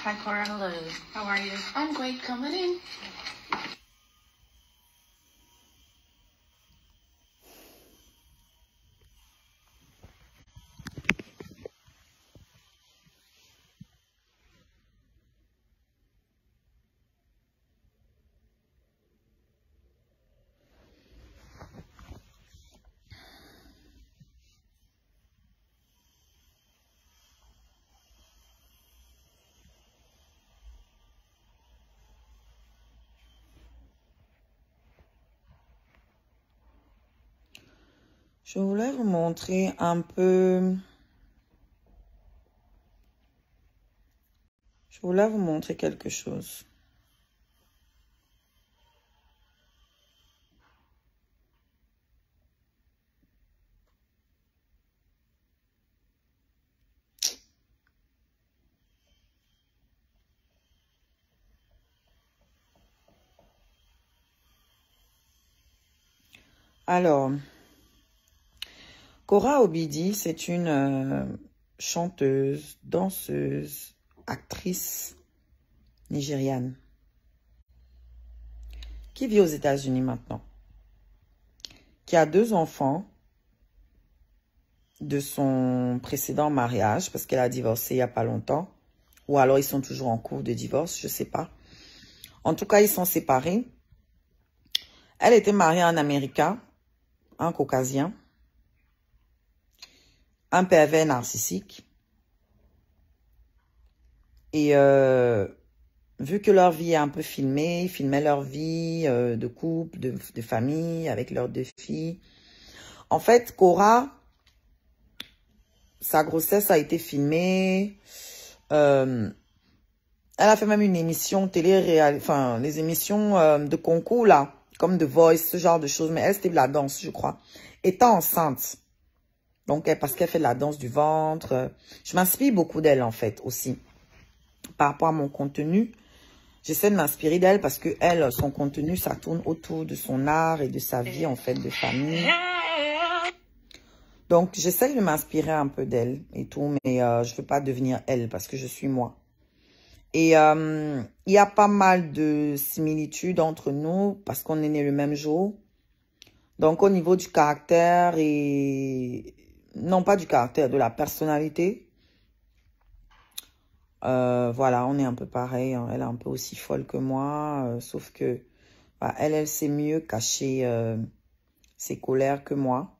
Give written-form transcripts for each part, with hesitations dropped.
Hi, Cora. Hello. How are you? I'm great. Come on in. Je voulais vous montrer un peu... Je voulais vous montrer quelque chose. Alors, Cora Obidi, c'est une chanteuse, danseuse, actrice nigériane qui vit aux États-Unis maintenant, qui a 2 enfants de son précédent mariage parce qu'elle a divorcé il n'y a pas longtemps, ou alors ils sont toujours en cours de divorce, je ne sais pas. En tout cas, ils sont séparés. Elle était mariée à un Américain, un Caucasien, un pervers narcissique. Et vu que leur vie est un peu filmée, ils filmaient leur vie de couple, de famille, avec leurs 2 filles. En fait, Cora, sa grossesse a été filmée. Elle a fait même une émission télé, enfin, les émissions de concours, là, comme The Voice, ce genre de choses. Mais elle, c'était de la danse, je crois. Étant enceinte. Donc, parce qu'elle fait de la danse du ventre. Je m'inspire beaucoup d'elle, en fait, aussi. Par rapport à mon contenu, j'essaie de m'inspirer d'elle parce que elle, son contenu, ça tourne autour de son art et de sa vie, en fait, de famille. Donc, j'essaie de m'inspirer un peu d'elle et tout, mais je ne veux pas devenir elle parce que je suis moi. Et il y a pas mal de similitudes entre nous parce qu'on est nés le même jour. Donc, au niveau du caractère et... Non, pas du caractère, de la personnalité. Voilà, on est un peu pareil. Hein. Elle est un peu aussi folle que moi. Sauf que bah, elle sait mieux cacher ses colères que moi.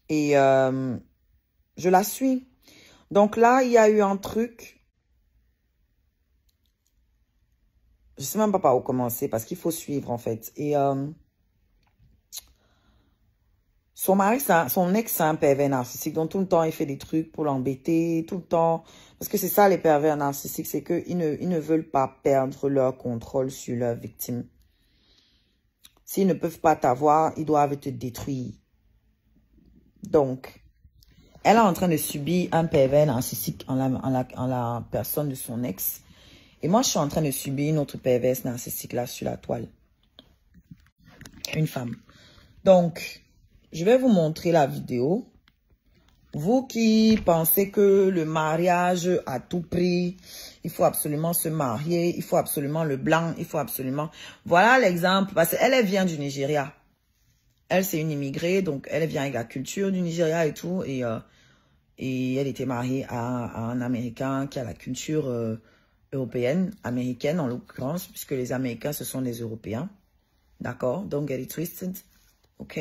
Et je la suis. Donc là, il y a eu un truc. Je sais même pas par où commencer parce qu'il faut suivre en fait. Et son mari, son ex, c'est un pervers narcissique. Donc tout le temps, il fait des trucs pour l'embêter. Tout le temps. Parce que c'est ça les pervers narcissiques. C'est qu'ils ne veulent pas perdre leur contrôle sur leur victime. S'ils ne peuvent pas t'avoir, ils doivent te détruire. Donc, elle est en train de subir un pervers narcissique en la personne de son ex. Et moi, je suis en train de subir une autre perverse narcissique là sur la toile. Une femme. Donc, je vais vous montrer la vidéo. Vous qui pensez que le mariage à tout prix, il faut absolument se marier, il faut absolument le blanc, il faut absolument... Voilà l'exemple, parce qu'elle vient du Nigeria. Elle, c'est une immigrée, donc elle vient avec la culture du Nigeria et tout. Et elle était mariée à un Américain qui a la culture européenne, américaine en l'occurrence, puisque les Américains, ce sont les Européens. D'accord? Don't get it twisted. OK?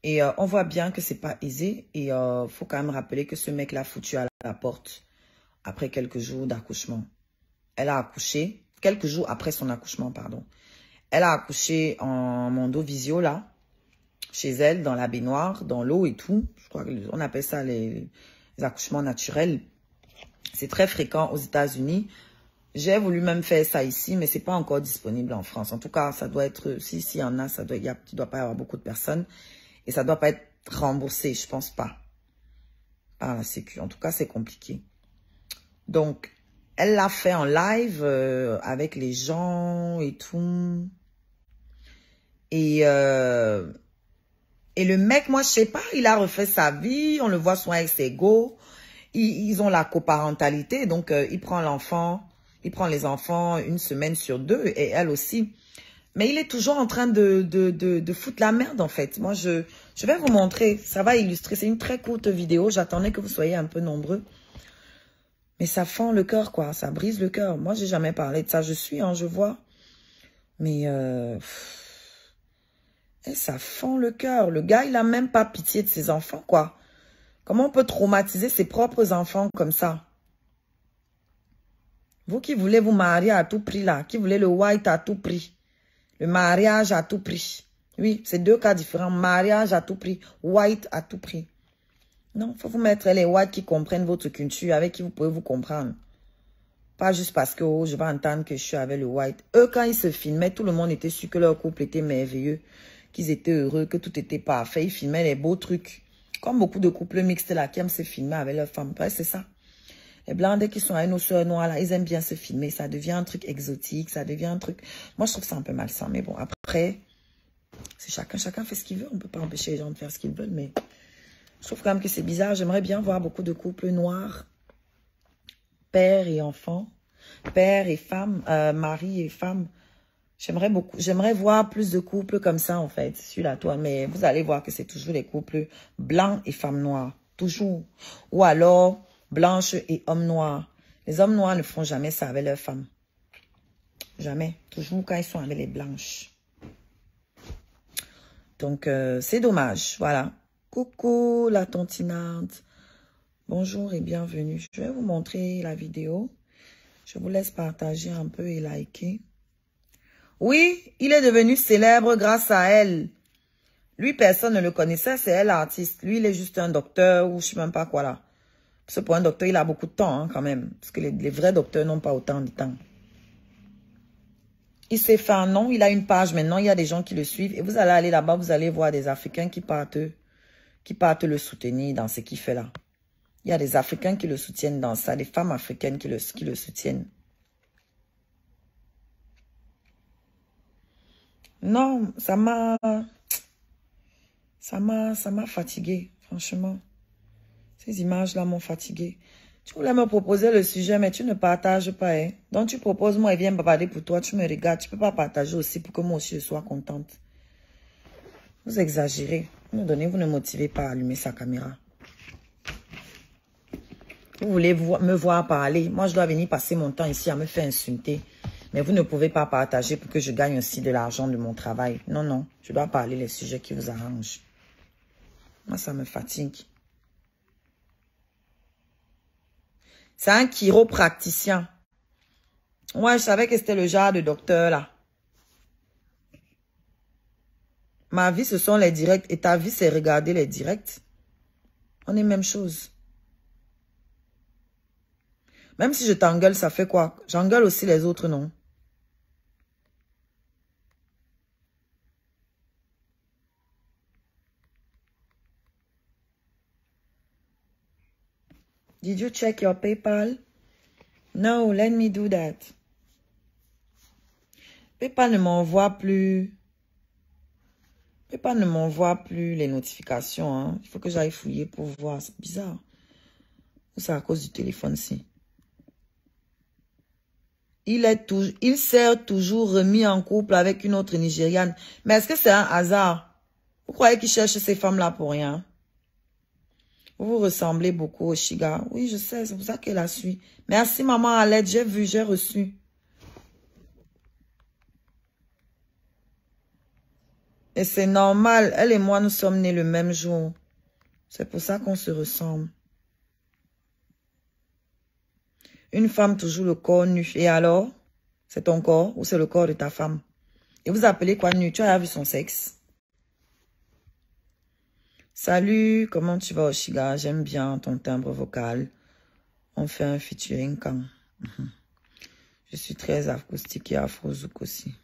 Et on voit bien que c'est pas aisé. Et faut quand même rappeler que ce mec l'a foutu à la porte après quelques jours d'accouchement. Elle a accouché, quelques jours après son accouchement, pardon. Elle a accouché en Mondovisio, là, chez elle, dans la baignoire, dans l'eau et tout. Je crois qu'on appelle ça les accouchements naturels. C'est très fréquent aux États-Unis. J'ai voulu même faire ça ici, mais c'est pas encore disponible en France. En tout cas, ça doit être, si y en a, il doit pas y avoir beaucoup de personnes. Et ça doit pas être remboursé, je pense pas, par la Sécu. En tout cas, c'est compliqué. Donc, elle l'a fait en live avec les gens et tout. Et le mec, moi, je sais pas, il a refait sa vie. On le voit souvent avec ses go. ils ont la coparentalité, donc il prend les enfants 1 semaine sur 2 et elle aussi. Mais il est toujours en train de foutre la merde, en fait. Moi, je vais vous montrer. Ça va illustrer. C'est une très courte vidéo. J'attendais que vous soyez un peu nombreux. Mais ça fend le cœur, quoi. Ça brise le cœur. Moi, j'ai jamais parlé de ça. Je suis, hein, je vois. Mais ça fend le cœur. Le gars, il a même pas pitié de ses enfants, quoi. Comment on peut traumatiser ses propres enfants comme ça? Vous qui voulez vous marier à tout prix, là. Qui voulez le white à tout prix. Le mariage à tout prix. Oui, c'est 2 cas différents. Mariage à tout prix. White à tout prix. Non, il faut vous mettre les whites qui comprennent votre culture, avec qui vous pouvez vous comprendre. Pas juste parce que oh, je vais entendre que je suis avec le white. Eux, quand ils se filmaient, tout le monde était sûr que leur couple était merveilleux, qu'ils étaient heureux, que tout était parfait. Ils filmaient les beaux trucs. Comme beaucoup de couples mixtes là qui aiment se filmer avec leurs femmes. Ouais, c'est ça. Les blancs, dès qu'ils sont avec nos soeurs noires, là, ils aiment bien se filmer. Ça devient un truc exotique, ça devient un truc... Moi, je trouve ça un peu malsain. Mais bon, après, c'est chacun fait ce qu'il veut. On ne peut pas empêcher les gens de faire ce qu'ils veulent, mais je trouve quand même que c'est bizarre. J'aimerais bien voir beaucoup de couples noirs, père et enfant, père et femme, mari et femme. J'aimerais voir plus de couples comme ça, en fait, sur la toile. Mais vous allez voir que c'est toujours les couples blancs et femmes noires. Toujours. Ou alors... blanches et hommes noirs. Les hommes noirs ne font jamais ça avec leurs femmes. Jamais. Toujours quand ils sont avec les blanches. Donc, c'est dommage. Voilà. Coucou la tontinante. Bonjour et bienvenue. Je vais vous montrer la vidéo. Je vous laisse partager un peu et liker. Oui, il est devenu célèbre grâce à elle. Lui, personne ne le connaissait. C'est elle l'artiste. Lui, il est juste un docteur ou je sais même pas quoi là. Parce que pour un docteur, il a beaucoup de temps hein, quand même. Parce que les vrais docteurs n'ont pas autant de temps. Il s'est fait un nom, il a une page maintenant, il y a des gens qui le suivent. Et vous allez aller là-bas, vous allez voir des Africains qui partent le soutenir dans ce qu'il fait là. Il y a des Africains qui le soutiennent dans ça, des femmes africaines qui le soutiennent. Non, ça m'a fatigué, franchement. Ces images-là m'ont fatigué. Tu voulais me proposer le sujet, mais tu ne partages pas. Hein? Donc tu proposes, moi, et viens bavarder pour toi. Tu me regardes. Tu ne peux pas partager aussi pour que moi aussi je sois contente. Vous exagérez. Vous ne motivez pas à allumer sa caméra. Vous voulez me voir parler. Moi, je dois venir passer mon temps ici à me faire insulter. Mais vous ne pouvez pas partager pour que je gagne aussi de l'argent de mon travail. Non, non. Je dois parler les sujets qui vous arrangent. Moi, ça me fatigue. C'est un chiropraticien. Ouais, je savais que c'était le genre de docteur là. Ma vie, ce sont les directs. Et ta vie, c'est regarder les directs. On est même chose. Même si je t'engueule, ça fait quoi? J'engueule aussi les autres, non? Did you check your PayPal? No, let me do that. PayPal ne m'envoie plus. PayPal ne m'envoie plus les notifications. Hein. Il faut que j'aille fouiller pour voir. C'est bizarre. C'est à cause du téléphone-ci. Il s'est toujours remis en couple avec une autre Nigériane. Mais est-ce que c'est un hasard? Vous croyez qu'il cherche ces femmes-là pour rien? Vous vous ressemblez beaucoup au Shiga. Oui, je sais, c'est pour ça qu'elle a su. Merci, maman Alette, j'ai vu, j'ai reçu. Et c'est normal, elle et moi, nous sommes nés le même jour. C'est pour ça qu'on se ressemble. Une femme toujours le corps nu. Et alors? C'est ton corps ou c'est le corps de ta femme? Et vous appelez quoi nu? Tu as vu son sexe? Salut, comment tu vas Oshiga? J'aime bien ton timbre vocal. On fait un featuring quand? Je suis très acoustique et afrozouk aussi.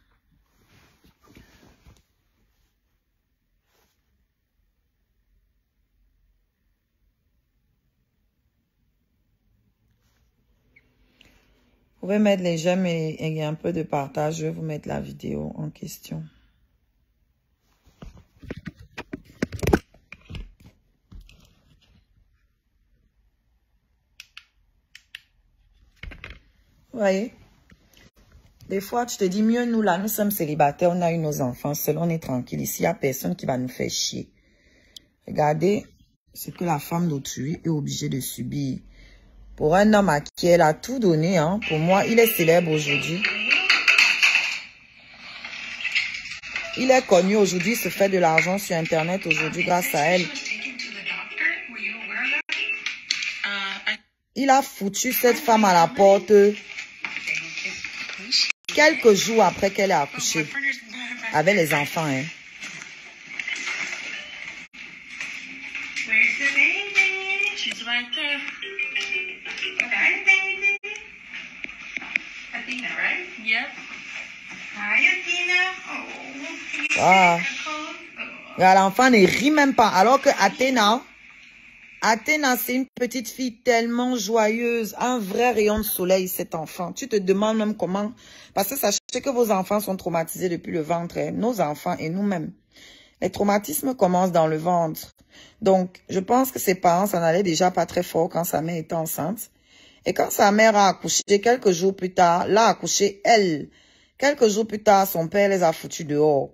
Vous pouvez mettre les j'aime et un peu de partage. Je vais vous mettre la vidéo en question. Vous voyez? Des fois, tu te dis, mieux nous là, nous sommes célibataires, on a eu nos enfants, seul on est tranquille. Ici, il n'y a personne qui va nous faire chier. Regardez ce que la femme d'autrui est obligée de subir. Pour un homme à qui elle a tout donné, hein, pour moi, il est célèbre aujourd'hui. Il est connu aujourd'hui, il se fait de l'argent sur Internet aujourd'hui grâce à elle. Il a foutu cette femme à la porte quelques jours après qu'elle ait accouché avec les enfants. Hein. Ah. L'enfant ne rit même pas. Alors que Athéna, c'est une petite fille tellement joyeuse, un vrai rayon de soleil, cet enfant. Tu te demandes même comment, parce que sachez que vos enfants sont traumatisés depuis le ventre, hein, nos enfants et nous-mêmes. Les traumatismes commencent dans le ventre. Donc, je pense que ses parents s'en allaient déjà pas très fort quand sa mère était enceinte. Et quand sa mère a accouché, quelques jours plus tard, l'a accouché elle. Quelques jours plus tard, son père les a foutus dehors.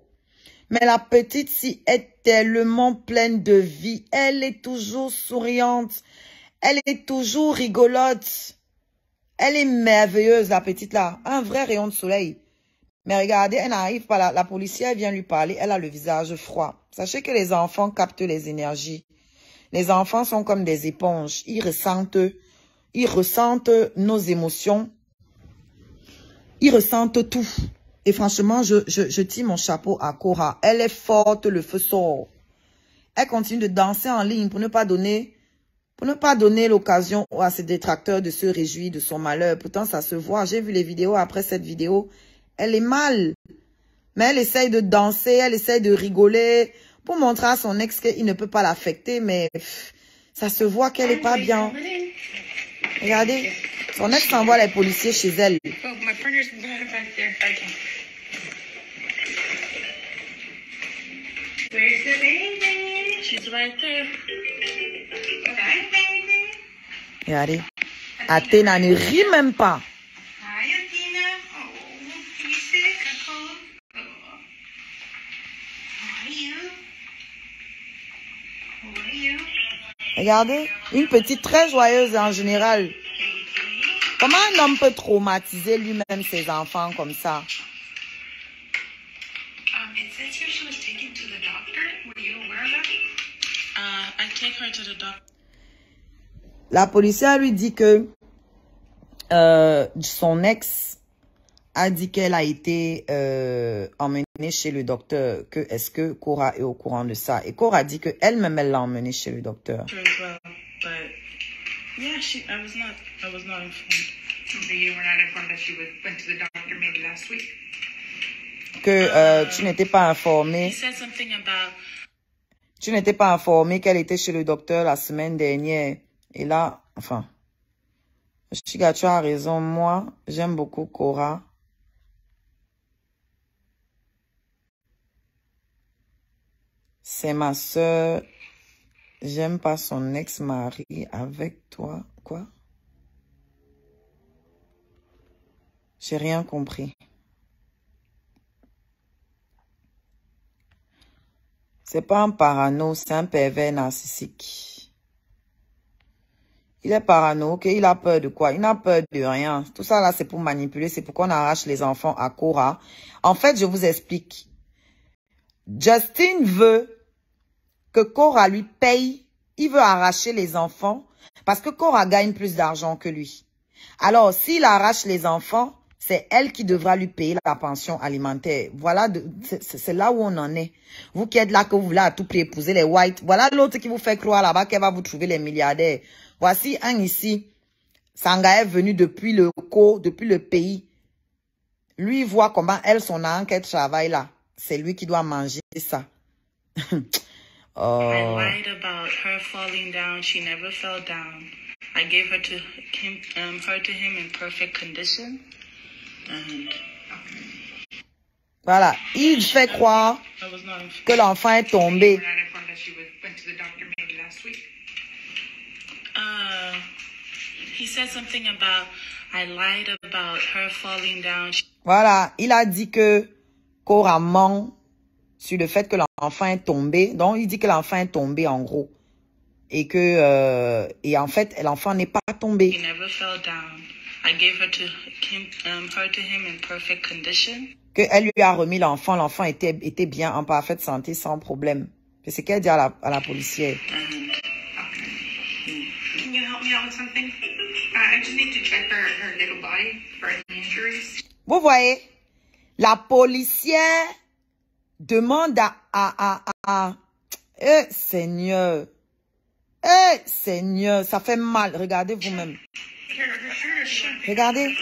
Mais la petite, si est tellement pleine de vie. Elle est toujours souriante. Elle est toujours rigolote. Elle est merveilleuse, la petite là. Un vrai rayon de soleil. Mais regardez, elle n'arrive pas. La policière vient lui parler. Elle a le visage froid. Sachez que les enfants captent les énergies. Les enfants sont comme des éponges. Ils ressentent nos émotions. Ils ressentent tout. Et franchement, je tire mon chapeau à Cora. Elle est forte, le feu sort. Elle continue de danser en ligne pour ne pas donner l'occasion à ses détracteurs de se réjouir de son malheur. Pourtant, ça se voit. J'ai vu les vidéos après cette vidéo. Elle est mal. Mais elle essaye de danser, elle essaye de rigoler pour montrer à son ex qu'il ne peut pas l'affecter. Mais ça se voit qu'elle n'est pas bien. Regardez, son ex envoie les policiers chez elle. Where's the baby? She's right there. Hi, baby. Regardez. Athéna ne rit même pas. Hi, Athena. Oh, you sick? A cold? Oh. How are you? How are you? Regardez, une petite très joyeuse en général. Comment un homme peut traumatiser lui-même ses enfants comme ça? It says here she was taken to the doctor. Were you aware of that? I take her to the doctor. La policière lui dit que son ex a dit qu'elle a été emmenée chez le docteur. Est-ce que Cora est au courant de ça? Et Cora dit qu'elle-même, elle l'a emmenée chez le docteur. Yeah, I was not informed. So you were not informed that she went to the doctor maybe last week? Que tu n'étais pas informé. He said something about... Tu n'étais pas informé qu'elle était chez le docteur la semaine dernière. Et là, enfin, Chiga, tu as raison. Moi, j'aime beaucoup Cora. C'est ma soeur. J'aime pas son ex-mari avec toi. Quoi? J'ai rien compris. C'est pas un parano, c'est un pervers narcissique. Il est parano, ok? Il a peur de quoi? Il n'a peur de rien. Tout ça là, c'est pour manipuler, c'est pour qu'on arrache les enfants à Cora. En fait, je vous explique. Justin veut que Cora lui paye. Il veut arracher les enfants parce que Cora gagne plus d'argent que lui. Alors, s'il arrache les enfants, c'est elle qui devra lui payer la pension alimentaire. Voilà, c'est là où on en est. Vous qui êtes là, que vous voulez à tout prix épouser les whites. Voilà l'autre qui vous fait croire là-bas qu'elle va vous trouver les milliardaires. Voici un ici. Sanga est venu depuis le pays. Lui voit comment elle, son âme, qu'elle travaille là. C'est lui qui doit manger ça. I lied about her falling down. She never fell down. I gave her to him in perfect condition. Voilà, il fait croire que l'enfant est tombé. He said something about I lied about her falling down. Voilà, il a dit que Cora ment sur le fait que l'enfant est tombé. Donc, il dit que l'enfant est tombé, en gros. Et que, et en fait, l'enfant n'est pas tombé. He never fell down. I gave her to him in perfect condition. Que elle lui a remis l'enfant. L'enfant était bien, en parfaite santé, sans problème. C'est ce qu'elle dit à la policière. Can you help me out with something? I just need to check her little body for any injuries. Vous voyez, la policière demande Seigneur. Seigneur, ça fait mal. Regardez vous-même. Regardez.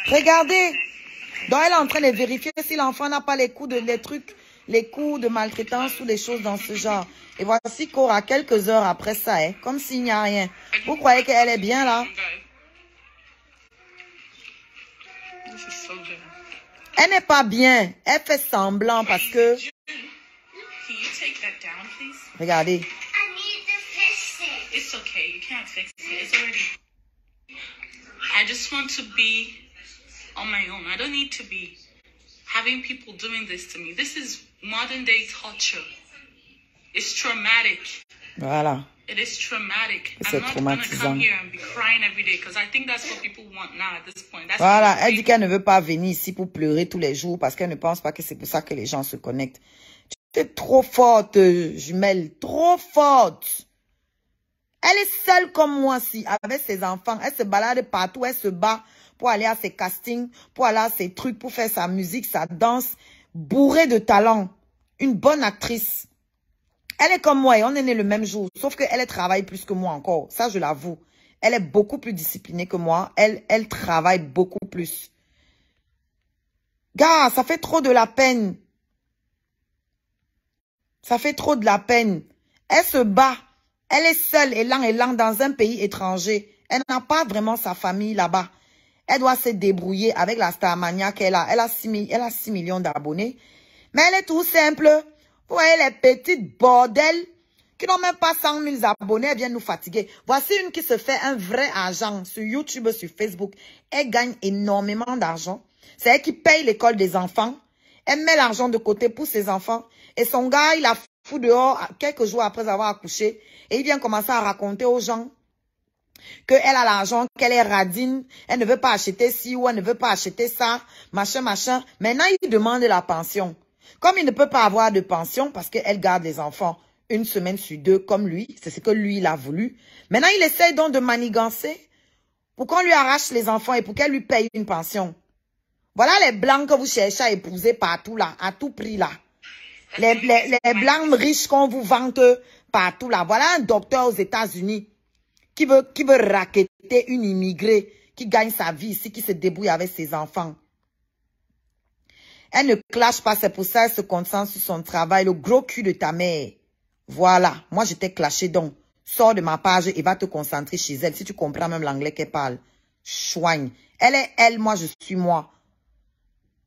Regardez. Donc, elle est en train de vérifier si l'enfant n'a pas les coups de maltraitance ou des choses dans ce genre. Et voici Cora, quelques heures après ça, comme s'il n'y a rien. Vous croyez qu'elle est bien là? Elle n'est pas bien. Elle fait semblant parce que... Regardez. It's okay. You can't fix it. It's already... I just want to be on my own. I don't need to be having people doing this to me. This is modern day torture. It's traumatic. Voilà. It is traumatic. C'est I'm not going to traumatisant. come here and be crying every day because I think that's what people want now at this point. That's Voilà, what elle dit qu'elle ne veut pas venir ici pour pleurer tous les jours parce qu'elle ne pense pas que c'est pour ça que les gens se connectent. Tu es trop forte, jumelle, trop forte. Elle est seule comme moi, si, avec ses enfants. Elle se balade partout, elle se bat pour aller à ses castings, pour aller à ses trucs, pour faire sa musique, sa danse, bourrée de talent. Une bonne actrice. Elle est comme moi et on est nés le même jour, sauf qu'elle travaille plus que moi encore. Ça, je l'avoue. Elle est beaucoup plus disciplinée que moi. Elle travaille beaucoup plus. Gars, ça fait trop de la peine. Ça fait trop de la peine. Elle se bat. Elle est seule, élan, dans un pays étranger. Elle n'a pas vraiment sa famille là-bas. Elle doit se débrouiller avec la Starmania qu'elle a. Elle a 6 millions d'abonnés. Mais elle est tout simple. Vous voyez les petites bordels qui n'ont même pas 100 000 abonnés. Elles viennent nous fatiguer. Voici une qui se fait un vrai argent sur YouTube, sur Facebook. Elle gagne énormément d'argent. C'est elle qui paye l'école des enfants. Elle met l'argent de côté pour ses enfants. Et son gars, il la fout dehors quelques jours après avoir accouché. Et il vient commencer à raconter aux gens qu'elle a l'argent, qu'elle est radine, elle ne veut pas acheter ci ou elle ne veut pas acheter ça, machin. Maintenant, il demande la pension. Comme il ne peut pas avoir de pension parce qu'elle garde les enfants une semaine sur 2 comme lui, c'est ce que lui, il a voulu. Maintenant, il essaye donc de manigancer pour qu'on lui arrache les enfants et pour qu'elle lui paye une pension. Voilà les blancs que vous cherchez à épouser partout là, à tout prix là. Les blancs riches qu'on vous vante partout là. Voilà un docteur aux États-Unis qui veut racketter une immigrée qui gagne sa vie ici, qui se débrouille avec ses enfants. Elle ne clash pas, c'est pour ça qu'elle se concentre sur son travail. Le gros cul de ta mère. Voilà, moi je t'ai clashé donc. Sors de ma page et va te concentrer chez elle. Si tu comprends même l'anglais qu'elle parle. Chouigne. Elle est elle, moi je suis moi.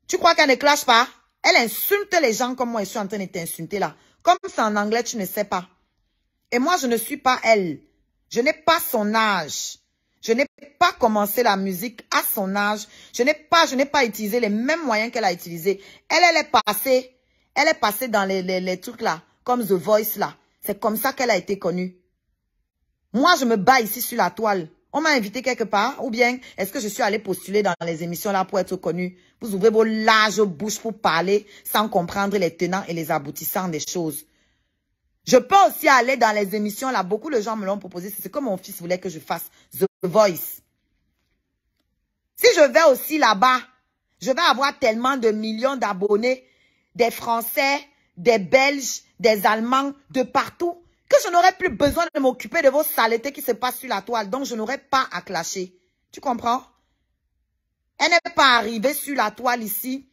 Tu crois qu'elle ne clash pas? Elle insulte les gens comme moi je suis en train de t'insulter là. Comme c'est en anglais, tu ne sais pas. Et moi je ne suis pas elle. Je n'ai pas son âge. Je n'ai pas commencé la musique à son âge. Je n'ai pas utilisé les mêmes moyens qu'elle a utilisés. Elle est passée dans les trucs là, comme The Voice là. C'est comme ça qu'elle a été connue. Moi, je me bats ici sur la toile. On m'a invité quelque part, ou bien est-ce que je suis allée postuler dans les émissions là pour être connue? Vous ouvrez vos larges bouches pour parler sans comprendre les tenants et les aboutissants des choses. Je peux aussi aller dans les émissions là. Beaucoup de gens me l'ont proposé. C'est ce que mon fils voulait que je fasse. The Voice. Si je vais aussi là-bas, je vais avoir tellement de millions d'abonnés, des Français, des Belges, des Allemands, de partout, que je n'aurai plus besoin de m'occuper de vos saletés qui se passent sur la toile. Donc, je n'aurai pas à clasher. Tu comprends? Elle n'est pas arrivée sur la toile ici.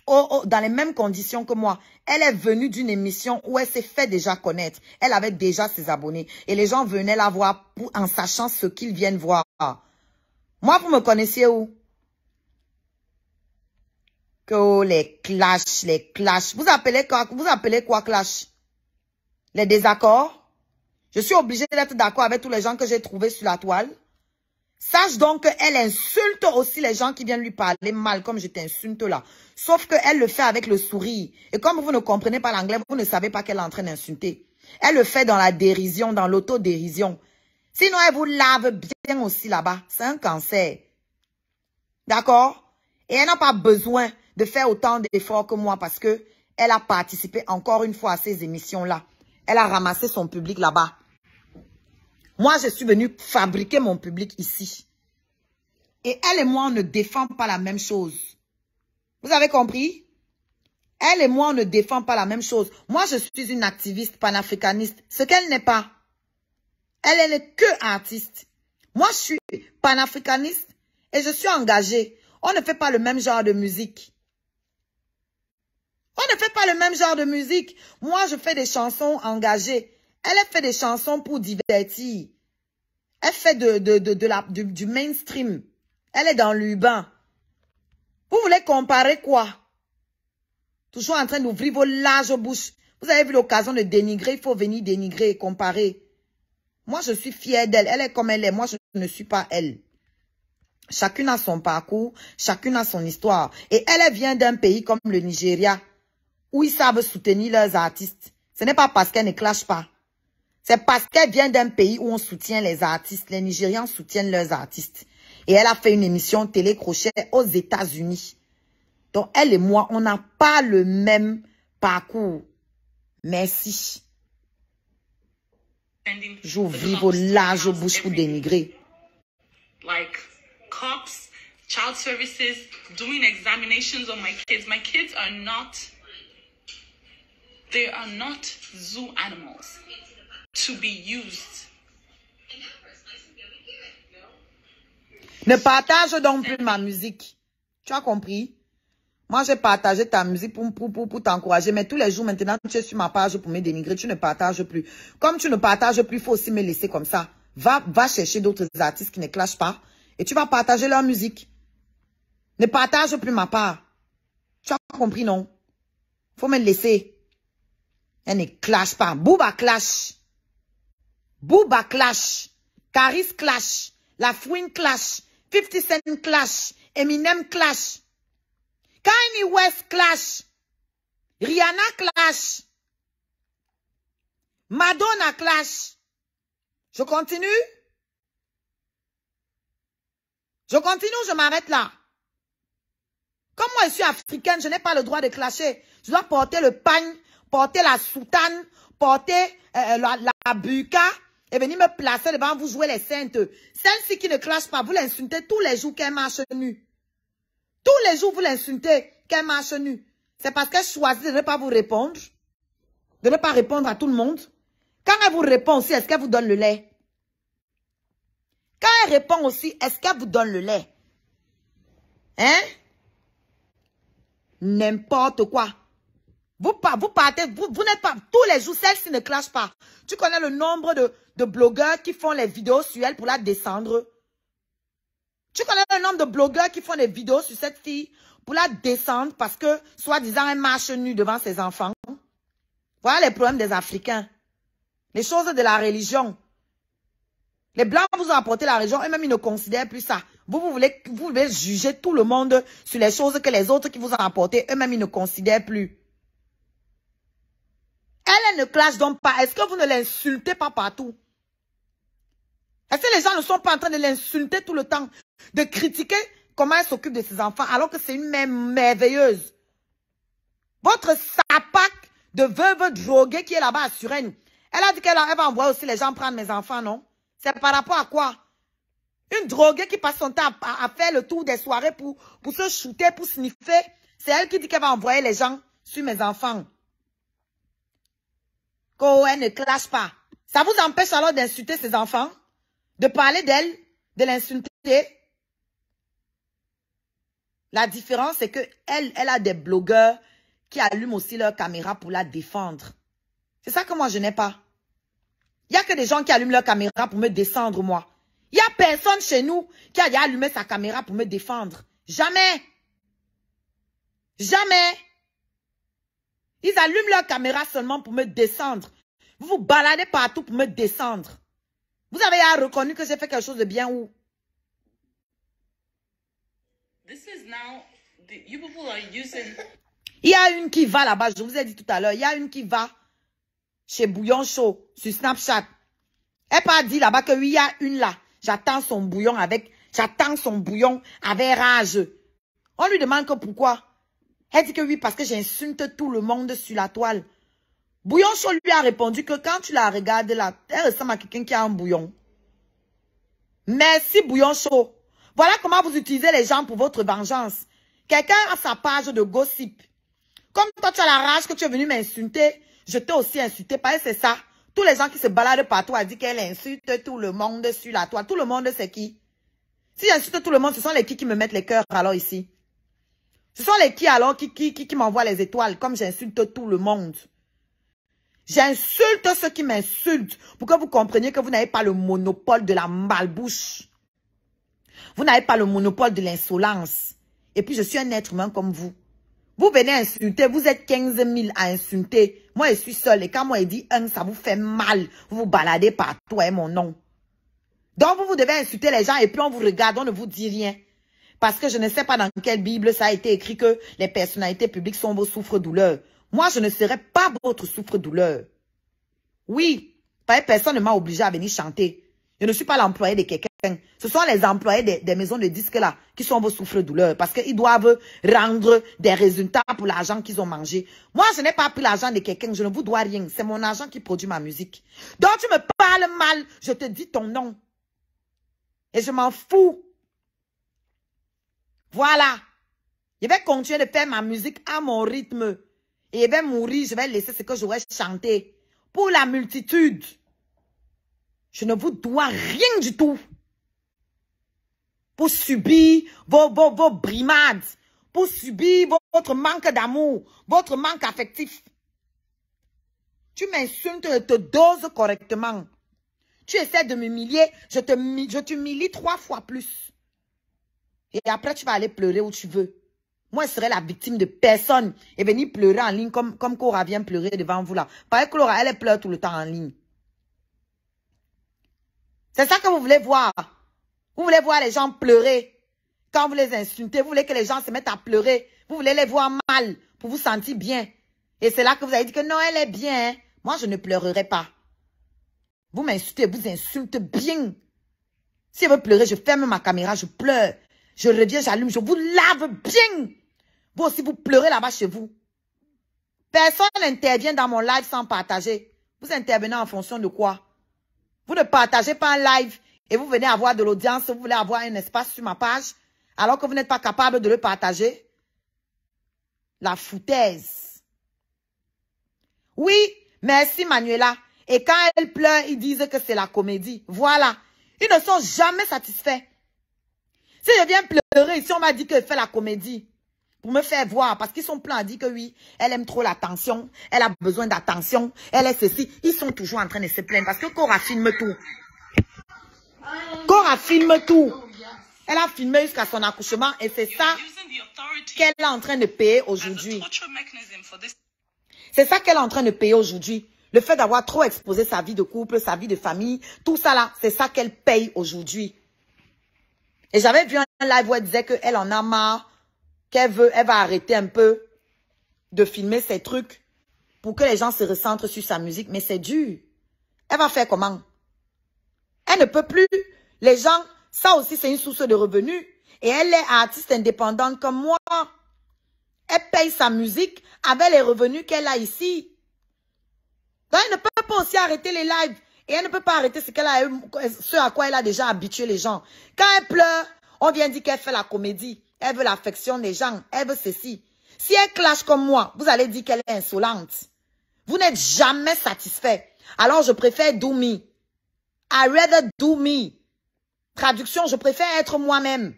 Dans les mêmes conditions que moi. Elle est venue d'une émission où elle s'est fait déjà connaître. Elle avait déjà ses abonnés. Et les gens venaient la voir en sachant ce qu'ils viennent voir. Moi, vous me connaissiez où? Que les clashs. Vous appelez quoi clash? Les désaccords? Je suis obligée d'être d'accord avec tous les gens que j'ai trouvés sur la toile. Sache donc qu'elle insulte aussi les gens qui viennent lui parler mal, comme je t'insulte là. Sauf qu'elle le fait avec le sourire. Et comme vous ne comprenez pas l'anglais, vous ne savez pas qu'elle est en train d'insulter. Elle le fait dans la dérision, dans l'autodérision. Sinon, elle vous lave bien aussi là-bas. C'est un cancer. D'accord? Et elle n'a pas besoin de faire autant d'efforts que moi parce que elle a participé encore une fois à ces émissions-là. Elle a ramassé son public là-bas. Moi, je suis venue fabriquer mon public ici. Et elle et moi, on ne défend pas la même chose. Vous avez compris? Elle et moi, on ne défend pas la même chose. Moi, je suis une activiste panafricaniste. Ce qu'elle n'est pas. Elle n'est que artiste. Moi, je suis panafricaniste et je suis engagée. On ne fait pas le même genre de musique. On ne fait pas le même genre de musique. Moi, je fais des chansons engagées. Elle fait des chansons pour divertir. Elle fait du mainstream. Elle est dans l'urbain. Vous voulez comparer quoi? Toujours en train d'ouvrir vos larges bouches. Vous avez vu l'occasion de dénigrer. Il faut venir dénigrer et comparer. Moi, je suis fière d'elle. Elle est comme elle est. Moi, je ne suis pas elle. Chacune a son parcours. Chacune a son histoire. Et elle vient d'un pays comme le Nigeria, où ils savent soutenir leurs artistes. Ce n'est pas parce qu'elle ne clash pas. C'est parce qu'elle vient d'un pays où on soutient les artistes. Les Nigérians soutiennent leurs artistes. Et elle a fait une émission télé-crochet aux États-Unis. Donc, elle et moi, on n'a pas le même parcours. Merci. J'ouvre vos larges bouches pour dénigrer. Like cops, child services, doing examinations on my kids. My kids are not, they are not zoo animals to be used. Ne partage donc plus ma musique. Tu as compris? Moi, j'ai partagé ta musique pour t'encourager. Mais tous les jours, maintenant, tu es sur ma page pour me dénigrer. Tu ne partages plus. Comme tu ne partages plus, il faut aussi me laisser comme ça. Va chercher d'autres artistes qui ne clashent pas. Et tu vas partager leur musique. Ne partage plus ma part. Tu as compris, non? Faut me laisser. Elle ne clash pas. Booba clash. Booba clash. Caris clash. La Fouine clash. 50 Cent clash. Eminem clash. Kanye West clash. Rihanna clash. Madonna clash. Je continue? Je continue ou je m'arrête là? Comme moi je suis africaine, je n'ai pas le droit de clasher. Je dois porter le pagne, porter la soutane, porter la burqa et venir me placer devant vous jouer les saintes. Celle-ci qui ne clash pas, vous l'insultez tous les jours qu'elle marche nue. Tous les jours, vous l'insultez qu'elle marche nue. C'est parce qu'elle choisit de ne pas vous répondre. De ne pas répondre à tout le monde. Quand elle vous répond aussi, est-ce qu'elle vous donne le lait? Quand elle répond aussi, est-ce qu'elle vous donne le lait? Hein? N'importe quoi. Vous partez, vous n'êtes pas, tous les jours, celle-ci ne clash pas. Tu connais le nombre de blogueurs qui font les vidéos sur elle pour la descendre? Tu connais le nombre de blogueurs qui font des vidéos sur cette fille pour la descendre parce que, soi-disant, elle marche nue devant ses enfants? Voilà les problèmes des Africains. Les choses de la religion. Les Blancs vous ont apporté la religion, eux-mêmes, ils ne considèrent plus ça. Vous voulez juger tout le monde sur les choses que les autres qui vous ont apporté, eux-mêmes, ils ne considèrent plus. Elle ne clash donc pas. Est-ce que vous ne l'insultez pas partout? Est-ce que les gens ne sont pas en train de l'insulter tout le temps? De critiquer comment elle s'occupe de ses enfants alors que c'est une mère merveilleuse. Votre sapac de veuve droguée qui est là-bas à Suresnes. Elle a dit qu'elle va envoyer aussi les gens prendre mes enfants, non? C'est par rapport à quoi? Une droguée qui passe son temps à faire le tour des soirées pour se shooter, pour sniffer. C'est elle qui dit qu'elle va envoyer les gens sur mes enfants. Qu'elle ne clash pas. Ça vous empêche alors d'insulter ses enfants? De parler d'elle? De l'insulter? La différence, c'est que elle a des blogueurs qui allument aussi leur caméra pour la défendre. C'est ça que moi, je n'ai pas. Il n'y a que des gens qui allument leur caméra pour me descendre, moi. Il n'y a personne chez nous qui a allumé sa caméra pour me défendre. Jamais. Jamais. Ils allument leur caméra seulement pour me descendre. Vous vous baladez partout pour me descendre. Vous avez reconnu que j'ai fait quelque chose de bien où? This is now, you people are using... Il y a une qui va là-bas, je vous ai dit tout à l'heure, il y a une qui va chez Bouillon Chaud sur Snapchat. Elle pas dit là-bas que oui, il y a une là. J'attends son bouillon avec rage. On lui demande que pourquoi. Elle dit que oui, parce que j'insulte tout le monde sur la toile. Bouillon Chaud lui a répondu que quand tu la regardes là, elle ressemble à quelqu'un qui a un bouillon. Merci Bouillon Chaud. Voilà comment vous utilisez les gens pour votre vengeance. Quelqu'un a sa page de gossip. Comme toi tu as la rage que tu es venu m'insulter, je t'ai aussi insulté. Parce que c'est ça. Tous les gens qui se baladent partout a dit qu'elle insulte tout le monde sur la toile. Tout le monde c'est qui? Si j'insulte tout le monde, ce sont les qui me mettent les cœurs alors ici. Ce sont les qui alors qui m'envoient les étoiles comme j'insulte tout le monde. J'insulte ceux qui m'insultent pour que vous compreniez que vous n'avez pas le monopole de la malbouche. Vous n'avez pas le monopole de l'insolence. Et puis je suis un être humain comme vous. Vous venez insulter, vous êtes 15 000 à insulter. Moi je suis seule et quand moi je dis un, ça vous fait mal. Vous vous baladez partout avec mon nom. Donc vous devez insulter les gens et puis on vous regarde, on ne vous dit rien. Parce que je ne sais pas dans quelle Bible ça a été écrit que les personnalités publiques sont vos souffres-douleurs. Moi, je ne serai pas votre souffre-douleur. Oui, personne ne m'a obligé à venir chanter. Je ne suis pas l'employé de quelqu'un. Ce sont les employés des maisons de disques là qui sont vos souffres-douleurs. Parce qu'ils doivent rendre des résultats pour l'argent qu'ils ont mangé. Moi, je n'ai pas pris l'argent de quelqu'un. Je ne vous dois rien. C'est mon argent qui produit ma musique. Donc, tu me parles mal. Je te dis ton nom. Et je m'en fous. Voilà. Je vais continuer de faire ma musique à mon rythme. Et je vais mourir, je vais laisser ce que j'aurais chanté. Pour la multitude. Je ne vous dois rien du tout. Pour subir vos brimades. Pour subir votre manque d'amour. Votre manque affectif. Tu m'insultes, je te dose correctement. Tu essaies de m'humilier, je t'humilie 3 fois plus. Et après, tu vas aller pleurer où tu veux. Moi, je serai la victime de personne et venir pleurer en ligne comme Cora vient pleurer devant vous là. Parce que Cora, elle pleure tout le temps en ligne. C'est ça que vous voulez voir. Vous voulez voir les gens pleurer. Quand vous les insultez, vous voulez que les gens se mettent à pleurer. Vous voulez les voir mal pour vous sentir bien. Et c'est là que vous avez dit que non, elle est bien. Hein? Moi, je ne pleurerai pas. Vous m'insultez, vous insultez bien. Si elle veut pleurer, je ferme ma caméra, je pleure. Je reviens, j'allume, je vous lave bien. Vous aussi, vous pleurez là-bas chez vous. Personne n'intervient dans mon live sans partager. Vous intervenez en fonction de quoi? Vous ne partagez pas un live et vous venez avoir de l'audience, vous voulez avoir un espace sur ma page, alors que vous n'êtes pas capable de le partager. La foutaise. Oui, merci Manuela. Et quand elle pleure, ils disent que c'est la comédie. Voilà. Ils ne sont jamais satisfaits. Si je viens pleurer ici, on m'a dit qu'elle fait la comédie. Pour me faire voir. Parce qu'ils sont pleins à dire que oui, elle aime trop l'attention. Elle a besoin d'attention. Elle est ceci. Ils sont toujours en train de se plaindre. Parce que Cora filme tout. Cora filme tout. Elle a filmé jusqu'à son accouchement. Et c'est ça qu'elle est en train de payer aujourd'hui. C'est ça qu'elle est en train de payer aujourd'hui. Le fait d'avoir trop exposé sa vie de couple, sa vie de famille, tout ça là, c'est ça qu'elle paye aujourd'hui. Et j'avais vu un live où elle disait qu'elle en a marre, elle va arrêter un peu de filmer ses trucs pour que les gens se recentrent sur sa musique. Mais c'est dur. Elle va faire comment? Elle ne peut plus. Les gens, ça aussi c'est une source de revenus. Et elle est artiste indépendante comme moi. Elle paye sa musique avec les revenus qu'elle a ici. Donc, elle ne peut pas aussi arrêter les lives. Et elle ne peut pas arrêter ce à quoi elle a déjà habitué les gens. Quand elle pleure, on vient dire qu'elle fait la comédie. Elle veut l'affection des gens. Elle veut ceci. Si elle clash comme moi, vous allez dire qu'elle est insolente. Vous n'êtes jamais satisfait. Alors, je préfère do me. I rather do me. Traduction, je préfère être moi-même.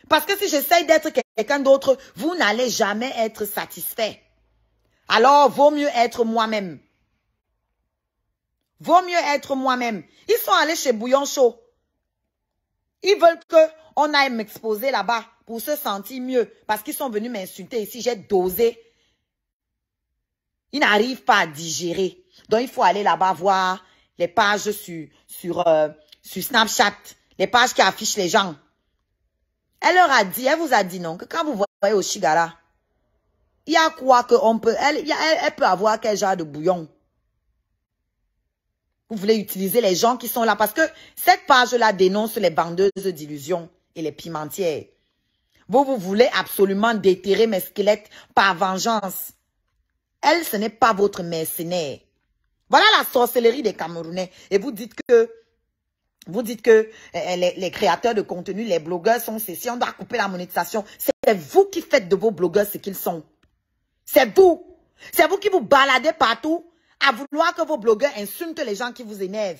Parce que si j'essaye d'être quelqu'un d'autre, vous n'allez jamais être satisfait. Alors, vaut mieux être moi-même. Vaut mieux être moi-même. Ils sont allés chez Bouillon Chaud. Ils veulent qu'on aille m'exposer là-bas pour se sentir mieux. Parce qu'ils sont venus m'insulter ici. J'ai dosé. Ils n'arrivent pas à digérer. Donc, il faut aller là-bas voir les pages sur Snapchat. Les pages qui affichent les gens. Elle leur a dit, elle vous a dit non, que quand vous voyez au Shigara, il y a quoi qu'on peut, elle peut avoir quel genre de bouillon. Vous voulez utiliser les gens qui sont là parce que cette page-là dénonce les vendeuses d'illusions et les pimentières. Vous voulez absolument déterrer mes squelettes par vengeance. Elle, ce n'est pas votre mercenaire. Voilà la sorcellerie des Camerounais. Et vous dites que les créateurs de contenu, les blogueurs sont ceci, on doit couper la monétisation. C'est vous qui faites de vos blogueurs ce qu'ils sont. C'est vous. C'est vous qui vous baladez partout à vouloir que vos blogueurs insultent les gens qui vous énervent.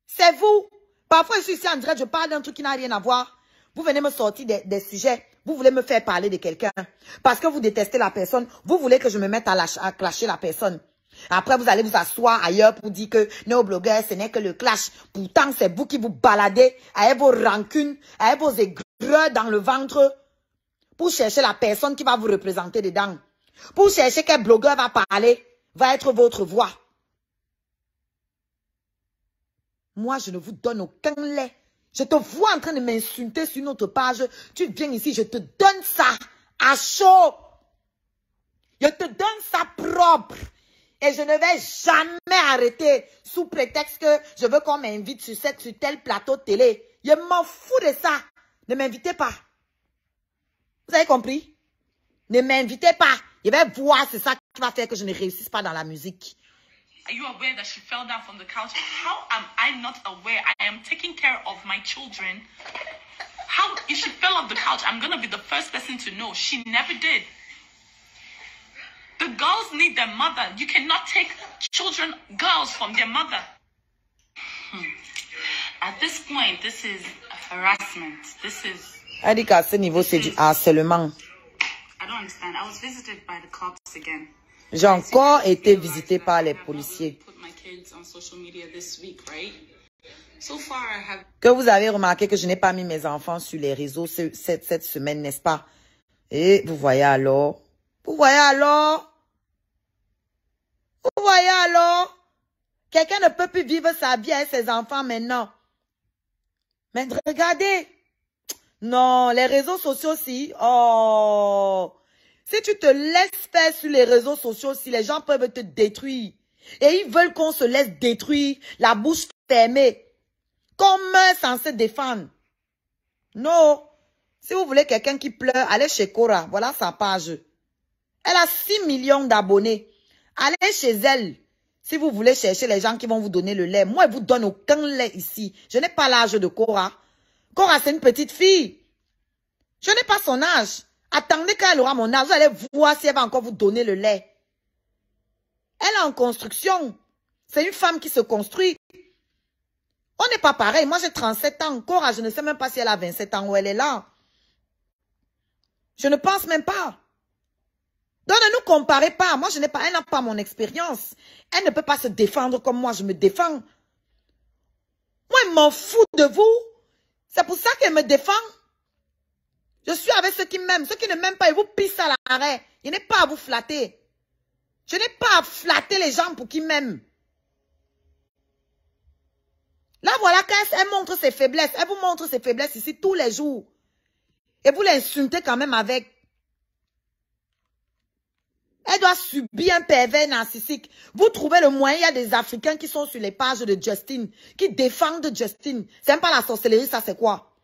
C'est vous. Parfois, je suis ici en direct, je parle d'un truc qui n'a rien à voir. Vous venez me sortir des sujets. Vous voulez me faire parler de quelqu'un. Parce que vous détestez la personne. Vous voulez que je me mette à clasher la personne. Après, vous allez vous asseoir ailleurs pour dire que nos blogueurs, ce n'est que le clash. Pourtant, c'est vous qui vous baladez avec vos rancunes, avec vos aigreurs dans le ventre pour chercher la personne qui va vous représenter dedans. Pour chercher quel blogueur va parler, va être votre voix. Moi, je ne vous donne aucun lait. Je te vois en train de m'insulter sur notre page. Tu viens ici, je te donne ça à chaud. Je te donne ça propre. Et je ne vais jamais arrêter sous prétexte que je veux qu'on m'invite sur tel plateau de télé. Je m'en fous de ça. Ne m'invitez pas. Vous avez compris? Ne m'invitez pas. Je vais voir, c'est ça qui va faire que je ne réussisse pas dans la musique. Are you aware that she fell down from the couch? How am I not aware? I am taking care of my children. How, if she fell off the couch, I'm going to be the first person to know. She never did. The girls need their mother. You cannot take girls from their mother. At this point, this is harassment. This is... Elle dit qu'à ce niveau, c'est du harcèlement. I don't understand. I was visited by the cops again. J'ai encore été visité par les policiers. Que vous avez remarqué que je n'ai pas mis mes enfants sur les réseaux cette semaine, n'est-ce pas? Et vous voyez alors? Vous voyez alors? Vous voyez alors? Quelqu'un ne peut plus vivre sa vie avec ses enfants maintenant. Mais regardez. Non, les réseaux sociaux, si. Oh. Si tu te laisses faire sur les réseaux sociaux, si les gens peuvent te détruire. Et ils veulent qu'on se laisse détruire, la bouche fermée. Qu'on meurt sans se défendre. Non. Si vous voulez quelqu'un qui pleure, allez chez Cora. Voilà sa page. Elle a 6 millions d'abonnés. Allez chez elle. Si vous voulez chercher les gens qui vont vous donner le lait. Moi, je ne vous donne aucun lait ici. Je n'ai pas l'âge de Cora. Cora, c'est une petite fille. Je n'ai pas son âge. Attendez quand elle aura mon âge. Vous allez voir si elle va encore vous donner le lait. Elle est en construction. C'est une femme qui se construit. On n'est pas pareil. Moi, j'ai 37 ans. Cora, je ne sais même pas si elle a 27 ans ou elle est là. Je ne pense même pas. Donc, ne nous comparez pas. Moi, elle n'a pas mon expérience. Elle ne peut pas se défendre comme moi, je me défends. Moi, je m'en fous de vous. C'est pour ça qu'elle me défend. Je suis avec ceux qui m'aiment. Ceux qui ne m'aiment pas, ils vous pissent à l'arrêt. Je n'ai pas à vous flatter. Je n'ai pas à flatter les gens pour qu'ils m'aiment. Là, voilà, quand elle montre ses faiblesses. Elle vous montre ses faiblesses ici tous les jours. Et vous l'insultez quand même avec. Elle doit subir un pervers narcissique. Vous trouvez le moyen, il y a des Africains qui sont sur les pages de Justin, qui défendent Justin. C'est même pas la sorcellerie, ça c'est quoi?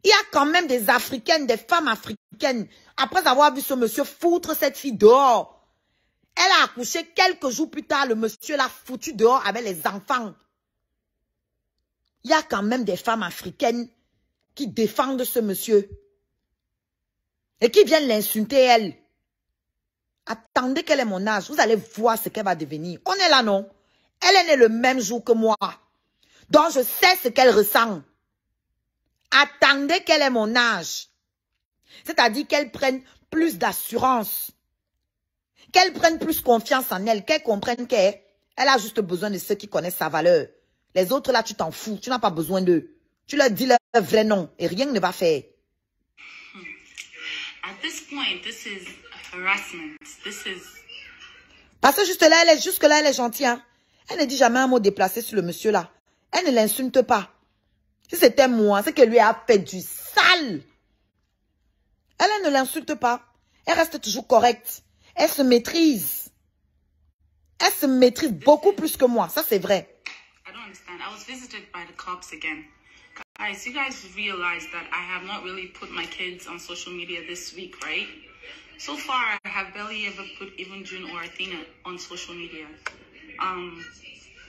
Il y a quand même des Africaines, des femmes africaines, après avoir vu ce monsieur foutre cette fille dehors. Elle a accouché quelques jours plus tard, le monsieur l'a foutu dehors avec les enfants. Il y a quand même des femmes africaines qui défendent ce monsieur. Et qui viennent l'insulter, elle. Attendez qu'elle ait mon âge. Vous allez voir ce qu'elle va devenir. On est là, non? Elle est née le même jour que moi. Donc, je sais ce qu'elle ressent. Attendez qu'elle ait mon âge. C'est-à-dire qu'elle prenne plus d'assurance. Qu'elle prenne plus confiance en elle. Qu'elle comprenne qu'elle a juste besoin de ceux qui connaissent sa valeur. Les autres, là, tu t'en fous. Tu n'as pas besoin d'eux. Tu leur dis leur vrai nom et rien ne va faire. At this point, this is harassment. This is... Parce que jusque là, elle est gentille. Hein? Elle ne dit jamais un mot déplacé sur le monsieur là. Elle ne l'insulte pas. Si c'était moi, c'est qu'elle lui a fait du sale. Elle ne l'insulte pas. Elle reste toujours correcte. Elle se maîtrise. Elle se maîtrise beaucoup plus que moi. Ça, c'est vrai. I don't understand. I was visited by the cops again. Guys, you guys realize that I have not really put my kids on social media this week, right? So far, I have barely ever put even June or Athena on social media.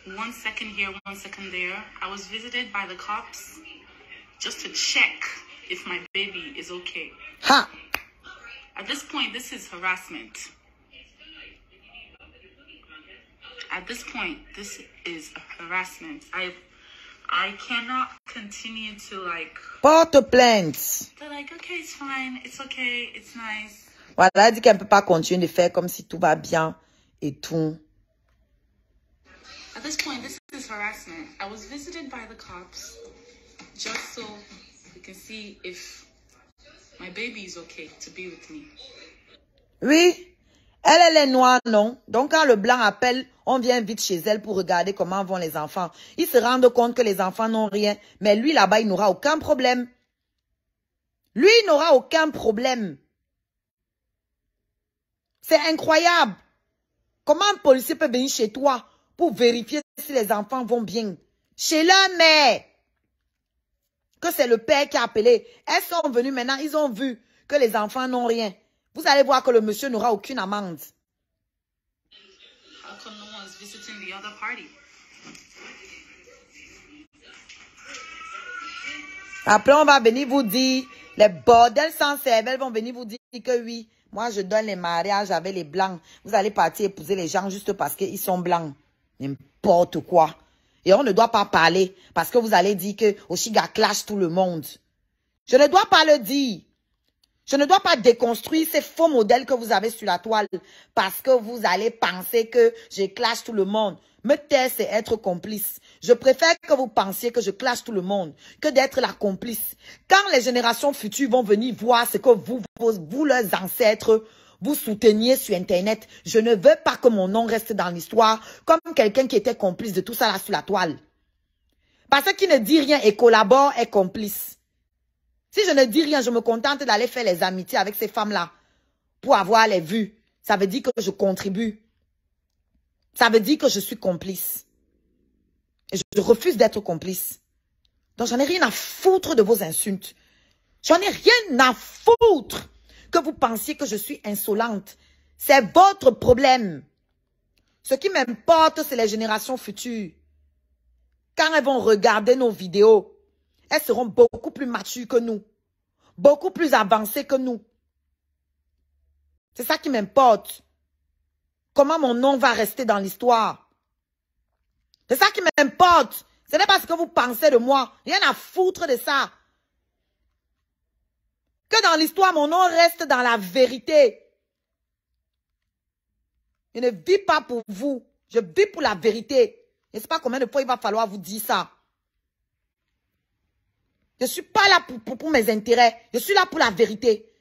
1 second here, 1 second there. I was visited by the cops just to check if my baby is okay. Ha! At this point, this is harassment. At this point, this is harassment. I cannot continue to like... Porte plainte. They're like, okay, it's fine. It's okay. It's nice. Voilà, elle dit qu'elle ne peut pas continuer de faire comme si tout va bien et tout. At this point, this is harassment. I was visited by the cops just so we can see if my baby is okay to be with me. Oui, elle est noire, non? Donc quand le blanc appelle, on vient vite chez elle pour regarder comment vont les enfants. Ils se rendent compte que les enfants n'ont rien. Mais lui, là-bas, il n'aura aucun problème. Lui, il n'aura aucun problème. C'est incroyable. Comment un policier peut venir chez toi pour vérifier si les enfants vont bien? Chez leur mère. Que c'est le père qui a appelé. Elles sont venues maintenant, ils ont vu que les enfants n'ont rien. Vous allez voir que le monsieur n'aura aucune amende. How come no one's visiting the other party? Après, on va venir vous dire, les bordels sans cervelle vont venir vous dire que oui, moi je donne les mariages avec les blancs. Vous allez partir épouser les gens juste parce qu'ils sont blancs. N'importe quoi. Et on ne doit pas parler parce que vous allez dire que Oshiga clash tout le monde. Je ne dois pas le dire. Je ne dois pas déconstruire ces faux modèles que vous avez sur la toile parce que vous allez penser que je clash tout le monde. Me taire, c'est être complice. Je préfère que vous pensiez que je clash tout le monde que d'être la complice. Quand les générations futures vont venir voir ce que vous leurs ancêtres, vous souteniez sur Internet, je ne veux pas que mon nom reste dans l'histoire comme quelqu'un qui était complice de tout ça là sur la toile. Parce qu'il ne dit rien et collabore est complice. Si je ne dis rien, je me contente d'aller faire les amitiés avec ces femmes-là pour avoir les vues. Ça veut dire que je contribue. Ça veut dire que je suis complice. Et je refuse d'être complice. Donc, j'en ai rien à foutre de vos insultes. J'en ai rien à foutre que vous pensiez que je suis insolente. C'est votre problème. Ce qui m'importe, c'est les générations futures. Quand elles vont regarder nos vidéos, elles seront beaucoup plus matures que nous. Beaucoup plus avancées que nous. C'est ça qui m'importe. Comment mon nom va rester dans l'histoire. C'est ça qui m'importe. Ce n'est pas ce que vous pensez de moi. Rien à foutre de ça. Que dans l'histoire, mon nom reste dans la vérité. Je ne vis pas pour vous. Je vis pour la vérité. Je ne sais pas combien de fois il va falloir vous dire ça. Je ne suis pas là pour mes intérêts. Je suis là pour la vérité.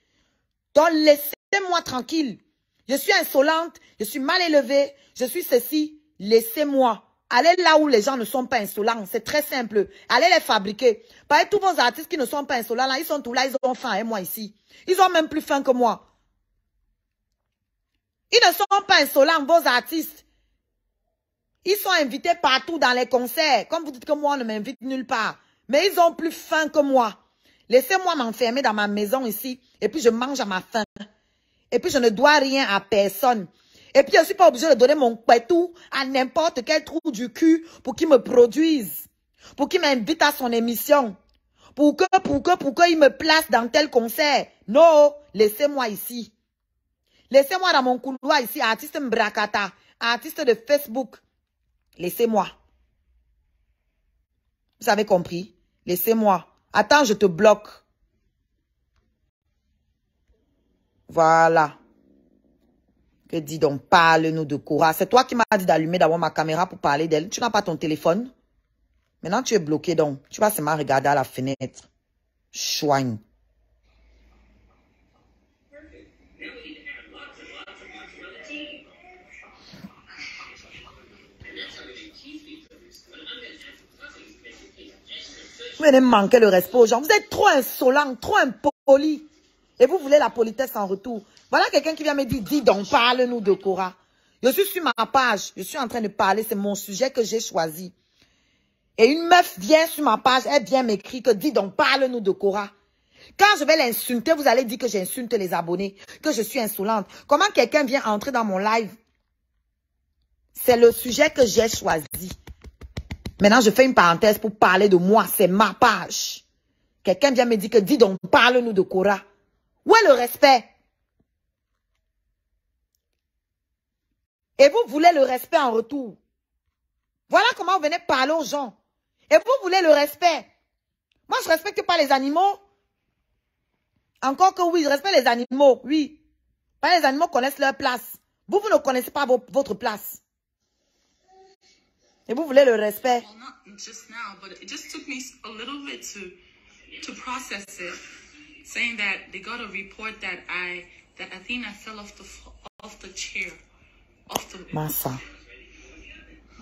Donc, laissez-moi tranquille. Je suis insolente. Je suis mal élevée. Je suis ceci. Laissez-moi. Allez là où les gens ne sont pas insolents. C'est très simple. Allez les fabriquer. Par exemple, tous vos artistes qui ne sont pas insolents, là, ils sont tous là. Ils ont faim. Et moi ici. Ils ont même plus faim que moi. Ils ne sont pas insolents, vos artistes. Ils sont invités partout dans les concerts. Comme vous dites que moi, on ne m'invite nulle part. Mais ils ont plus faim que moi. Laissez-moi m'enfermer dans ma maison ici. Et puis je mange à ma faim. Et puis je ne dois rien à personne. Et puis je ne suis pas obligée de donner mon pétou à n'importe quel trou du cul pour qu'il me produise. Pour qu'il m'invite à son émission. Pour qu'il me place dans tel concert. Non, laissez-moi ici. Laissez-moi dans mon couloir ici, artiste Mbrakata, artiste de Facebook. Laissez-moi. Vous avez compris? Laissez-moi. Attends, je te bloque. Voilà. Que dis donc, parle-nous de Cora. C'est toi qui m'as dit d'allumer d'abord ma caméra pour parler d'elle. Tu n'as pas ton téléphone? Maintenant, tu es bloqué donc. Tu vas seulement regarder à la fenêtre. Chouigne. Vous venez manquer le respect aux gens. Vous êtes trop insolent, trop impoli. Et vous voulez la politesse en retour. Voilà quelqu'un qui vient me dire, dis donc, parle-nous de Cora. Je suis sur ma page. Je suis en train de parler. C'est mon sujet que j'ai choisi. Et une meuf vient sur ma page. Elle vient m'écrire que, dis donc, parle-nous de Cora. Quand je vais l'insulter, vous allez dire que j'insulte les abonnés. Que je suis insolente. Comment quelqu'un vient entrer dans mon live? C'est le sujet que j'ai choisi. Maintenant, je fais une parenthèse pour parler de moi. C'est ma page. Quelqu'un vient me dire que, dis donc, parle-nous de Cora. Où est le respect? Et vous voulez le respect en retour. Voilà comment vous venez parler aux gens. Et vous voulez le respect. Moi, je ne respecte pas les animaux. Encore que oui, je respecte les animaux, oui. Les animaux connaissent leur place. Vous, vous ne connaissez pas votre place. Et vous voulez le respect. Well, not just now, but it just took me a little bit to process it. Saying that they got a report that Athena fell off the chair. Massa.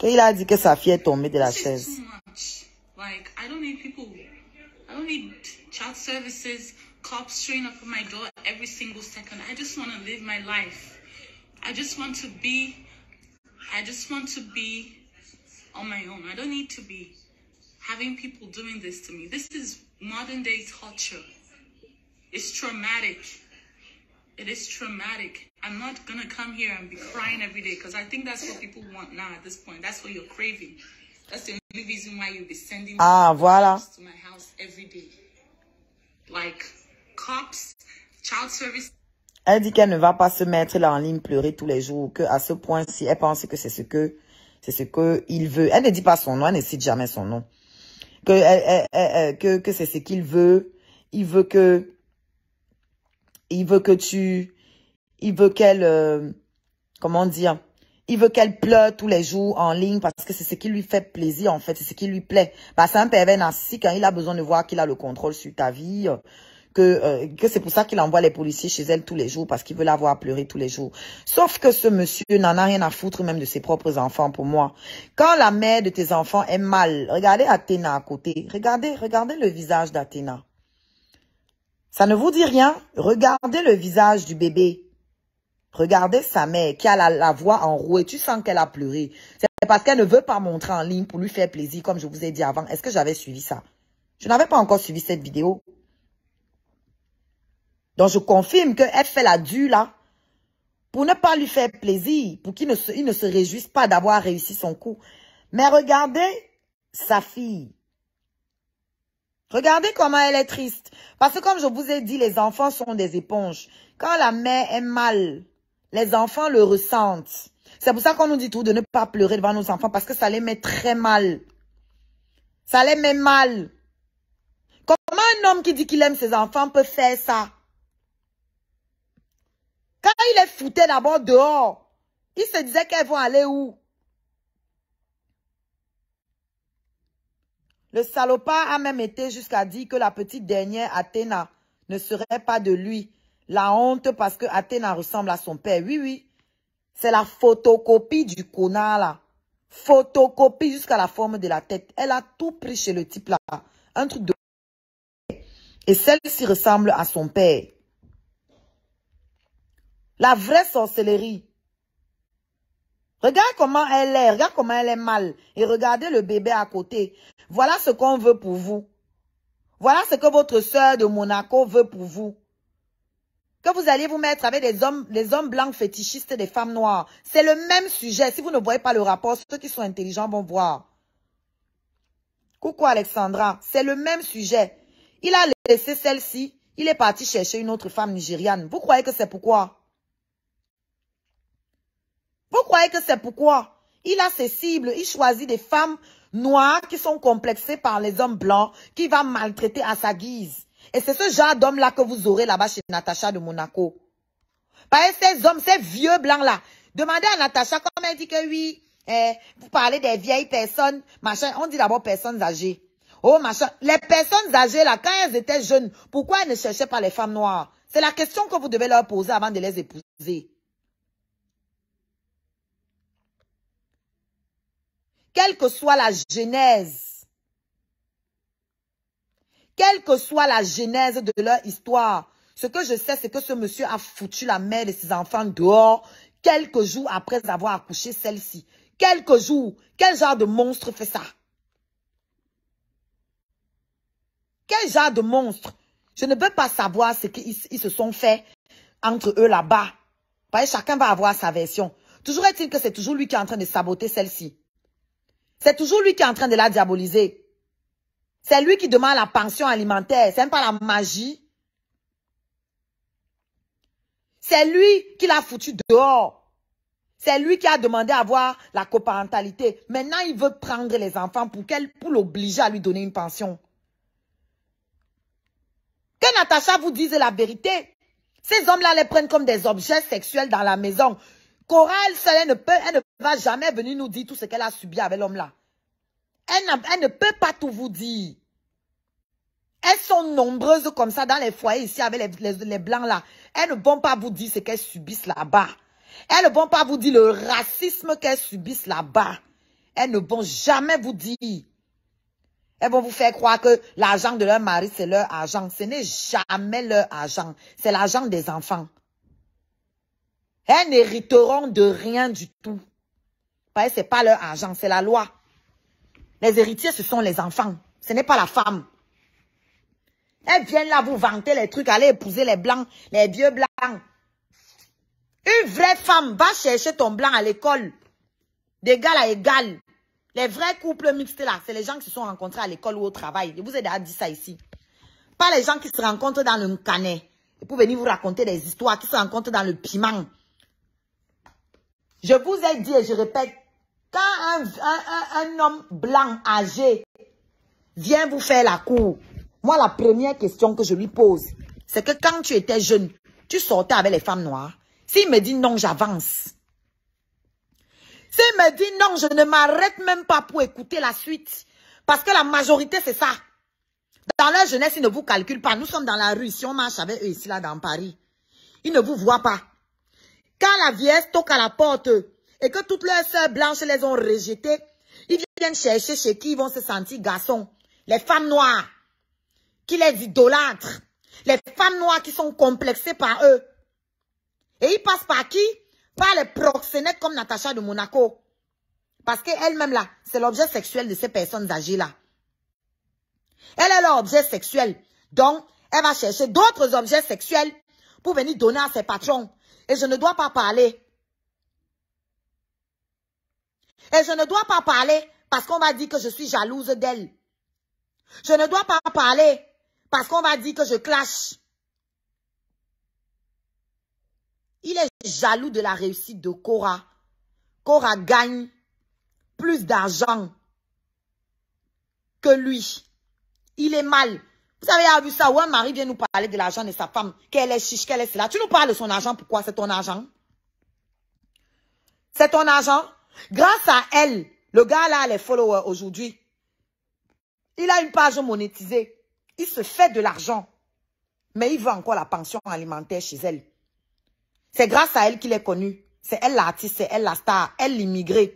Il a dit que sa fille est tombée de la chaise. Too much. Like, I don't need child services, cops showing up at my door every single second. I just want to live my life. I just want to be on my own. I don't need to be having people doing this to me. This is modern day torture. It's traumatic. It is traumatic. I'm not going to come here and be crying every day because I think that's what people want now at this point. That's what you're craving. That's the only reason why you'll be sending voilà. to my house every day. Like cops, child service. Elle dit qu'elle ne va pas se mettre là en ligne pleurer tous les jours. Que à ce point-ci, elle pense que c'est ce que il veut. Elle ne dit pas son nom, elle ne cite jamais son nom. Que c'est ce qu'il veut. Il veut qu'elle, comment dire, il veut qu'elle pleure tous les jours en ligne parce que c'est ce qui lui fait plaisir en fait, c'est ce qui lui plaît. Bah, c'est un pervers narcissique quand il a besoin de voir qu'il a le contrôle sur ta vie, que c'est pour ça qu'il envoie les policiers chez elle tous les jours parce qu'il veut la voir pleurer tous les jours. Sauf que ce monsieur n'en a rien à foutre même de ses propres enfants pour moi. Quand la mère de tes enfants est mal, regardez Athéna à côté, regardez le visage d'Athéna. Ça ne vous dit rien? Regardez le visage du bébé. Regardez sa mère qui a la voix enrouée. Tu sens qu'elle a pleuré. C'est parce qu'elle ne veut pas montrer en ligne pour lui faire plaisir, comme je vous ai dit avant. Est-ce que j'avais suivi ça? Je n'avais pas encore suivi cette vidéo. Donc, je confirme qu'elle fait la dure là pour ne pas lui faire plaisir, pour qu'il ne se réjouisse pas d'avoir réussi son coup. Mais regardez sa fille. Regardez comment elle est triste. Parce que comme je vous ai dit, les enfants sont des éponges. Quand la mère est mal, les enfants le ressentent. C'est pour ça qu'on nous dit tout de ne pas pleurer devant nos enfants parce que ça les met très mal. Ça les met mal. Comment un homme qui dit qu'il aime ses enfants peut faire ça? Quand il les foutait d'abord dehors, il se disait qu'elles vont aller où? Le salopard a même été jusqu'à dire que la petite dernière, Athéna, ne serait pas de lui. La honte parce que Athéna ressemble à son père. Oui, oui. C'est la photocopie du connard là. Photocopie jusqu'à la forme de la tête. Elle a tout pris chez le type là. Un truc de... Et celle-ci ressemble à son père. La vraie sorcellerie. Regarde comment elle est. Regarde comment elle est mal. Et regardez le bébé à côté. Voilà ce qu'on veut pour vous. Voilà ce que votre sœur de Monaco veut pour vous. Que vous alliez vous mettre avec les hommes blancs fétichistes des femmes noires. C'est le même sujet. Si vous ne voyez pas le rapport, ceux qui sont intelligents vont voir. Coucou Alexandra. C'est le même sujet. Il a laissé celle-ci. Il est parti chercher une autre femme nigériane. Vous croyez que c'est pourquoi? Vous croyez que c'est pourquoi? Il a ses cibles. Il choisit des femmes noires qui sont complexées par les hommes blancs, qui va maltraiter à sa guise. Et c'est ce genre d'homme-là que vous aurez là-bas chez Natacha de Monaco. Parce que ces hommes, ces vieux blancs-là, demandez à Natacha, comme elle dit que oui, vous parlez des vieilles personnes, machin, on dit d'abord personnes âgées. Oh, machin, les personnes âgées là, quand elles étaient jeunes, pourquoi elles ne cherchaient pas les femmes noires? C'est la question que vous devez leur poser avant de les épouser. Quelle que soit la genèse Quelle que soit la genèse de leur histoire, ce que je sais, c'est que ce monsieur a foutu la mère de ses enfants dehors quelques jours après avoir accouché celle-ci. Quelques jours. Quel genre de monstre fait ça? Quel genre de monstre? Je ne peux pas savoir ce qu'ils se sont fait entre eux là-bas. Chacun va avoir sa version. Toujours est-il que c'est toujours lui qui est en train de saboter celle-ci. C'est toujours lui qui est en train de la diaboliser. C'est lui qui demande la pension alimentaire. C'est même pas la magie. C'est lui qui l'a foutu dehors. C'est lui qui a demandé à avoir la coparentalité. Maintenant, il veut prendre les enfants pour l'obliger à lui donner une pension. Que Natacha vous dise la vérité. Ces hommes-là les prennent comme des objets sexuels dans la maison. Coral, elle ne va jamais venir nous dire tout ce qu'elle a subi avec l'homme-là. Elle ne peut pas tout vous dire. Elles sont nombreuses comme ça dans les foyers ici avec les blancs là. Elles ne vont pas vous dire ce qu'elles subissent là-bas. Elles ne vont pas vous dire le racisme qu'elles subissent là-bas. Elles ne vont jamais vous dire. Elles vont vous faire croire que l'argent de leur mari, c'est leur argent. Ce n'est jamais leur argent. C'est l'argent des enfants. Elles n'hériteront de rien du tout. Parce que ce n'est pas leur argent, c'est la loi. Les héritiers, ce sont les enfants. Ce n'est pas la femme. Elles viennent là vous vanter les trucs, aller épouser les blancs, les vieux blancs. Une vraie femme va chercher ton blanc à l'école. D'égal à égal. Les vrais couples mixtes là, c'est les gens qui se sont rencontrés à l'école ou au travail. Je vous ai déjà dit ça ici. Pas les gens qui se rencontrent dans le canet. Et pour venir vous raconter des histoires, qui se rencontrent dans le piment. Je vous ai dit et je répète, quand un homme blanc âgé vient vous faire la cour, moi la première question que je lui pose, c'est que quand tu étais jeune, tu sortais avec les femmes noires. S'il me dit non, j'avance. S'il me dit non, je ne m'arrête même pas pour écouter la suite. Parce que la majorité, c'est ça. Dans leur jeunesse, ils ne vous calculent pas. Nous sommes dans la rue. Si on marche avec eux ici, là, dans Paris, ils ne vous voient pas. Quand la vieillesse toque à la porte et que toutes leurs sœurs blanches les ont rejetées, ils viennent chercher chez qui ils vont se sentir garçons. Les femmes noires qui les idolâtrent. Les femmes noires qui sont complexées par eux. Et ils passent par qui? Par les proxénètes comme Natacha de Monaco. Parce qu'elle-même là, c'est l'objet sexuel de ces personnes âgées-là. Elle est leur objet sexuel. Donc, elle va chercher d'autres objets sexuels pour venir donner à ses patrons. Et je ne dois pas parler. Et je ne dois pas parler parce qu'on va dire que je suis jalouse d'elle. Je ne dois pas parler parce qu'on va dire que je clash. Il est jaloux de la réussite de Cora. Cora gagne plus d'argent que lui. Il est mal. Vous avez vu ça où un mari vient nous parler de l'argent de sa femme, qu'elle est chiche, qu'elle est cela. Tu nous parles de son argent, pourquoi? C'est ton argent. C'est ton argent. Grâce à elle, le gars là, les followers aujourd'hui, il a une page monétisée. Il se fait de l'argent. Mais il veut encore la pension alimentaire chez elle. C'est grâce à elle qu'il est connu. C'est elle l'artiste, c'est elle la star, elle l'immigré.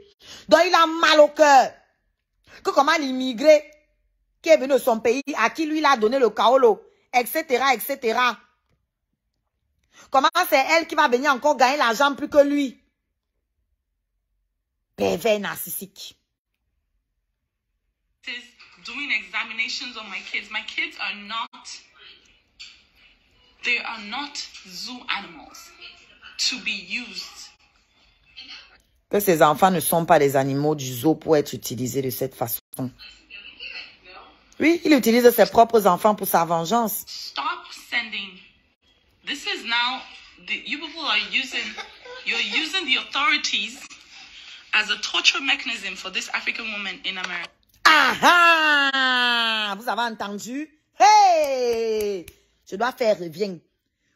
Donc il a mal au cœur. Que comment l'immigré qui est venu de son pays, à qui lui il a donné le kaolo, etc., etc. Comment c'est elle qui va venir encore gagner l'argent plus que lui? Pervers narcissique. Doing examinations on my kids. My kids are not, they are not zoo animals to be used. Que ces enfants ne sont pas des animaux du zoo pour être utilisés de cette façon. Oui, il utilise ses propres enfants pour sa vengeance. Stop sending. This is now, you people are using, you're using the authorities as a torture mechanism for this African woman in America. Ah ah! Vous avez entendu? Hey! Je dois faire revient.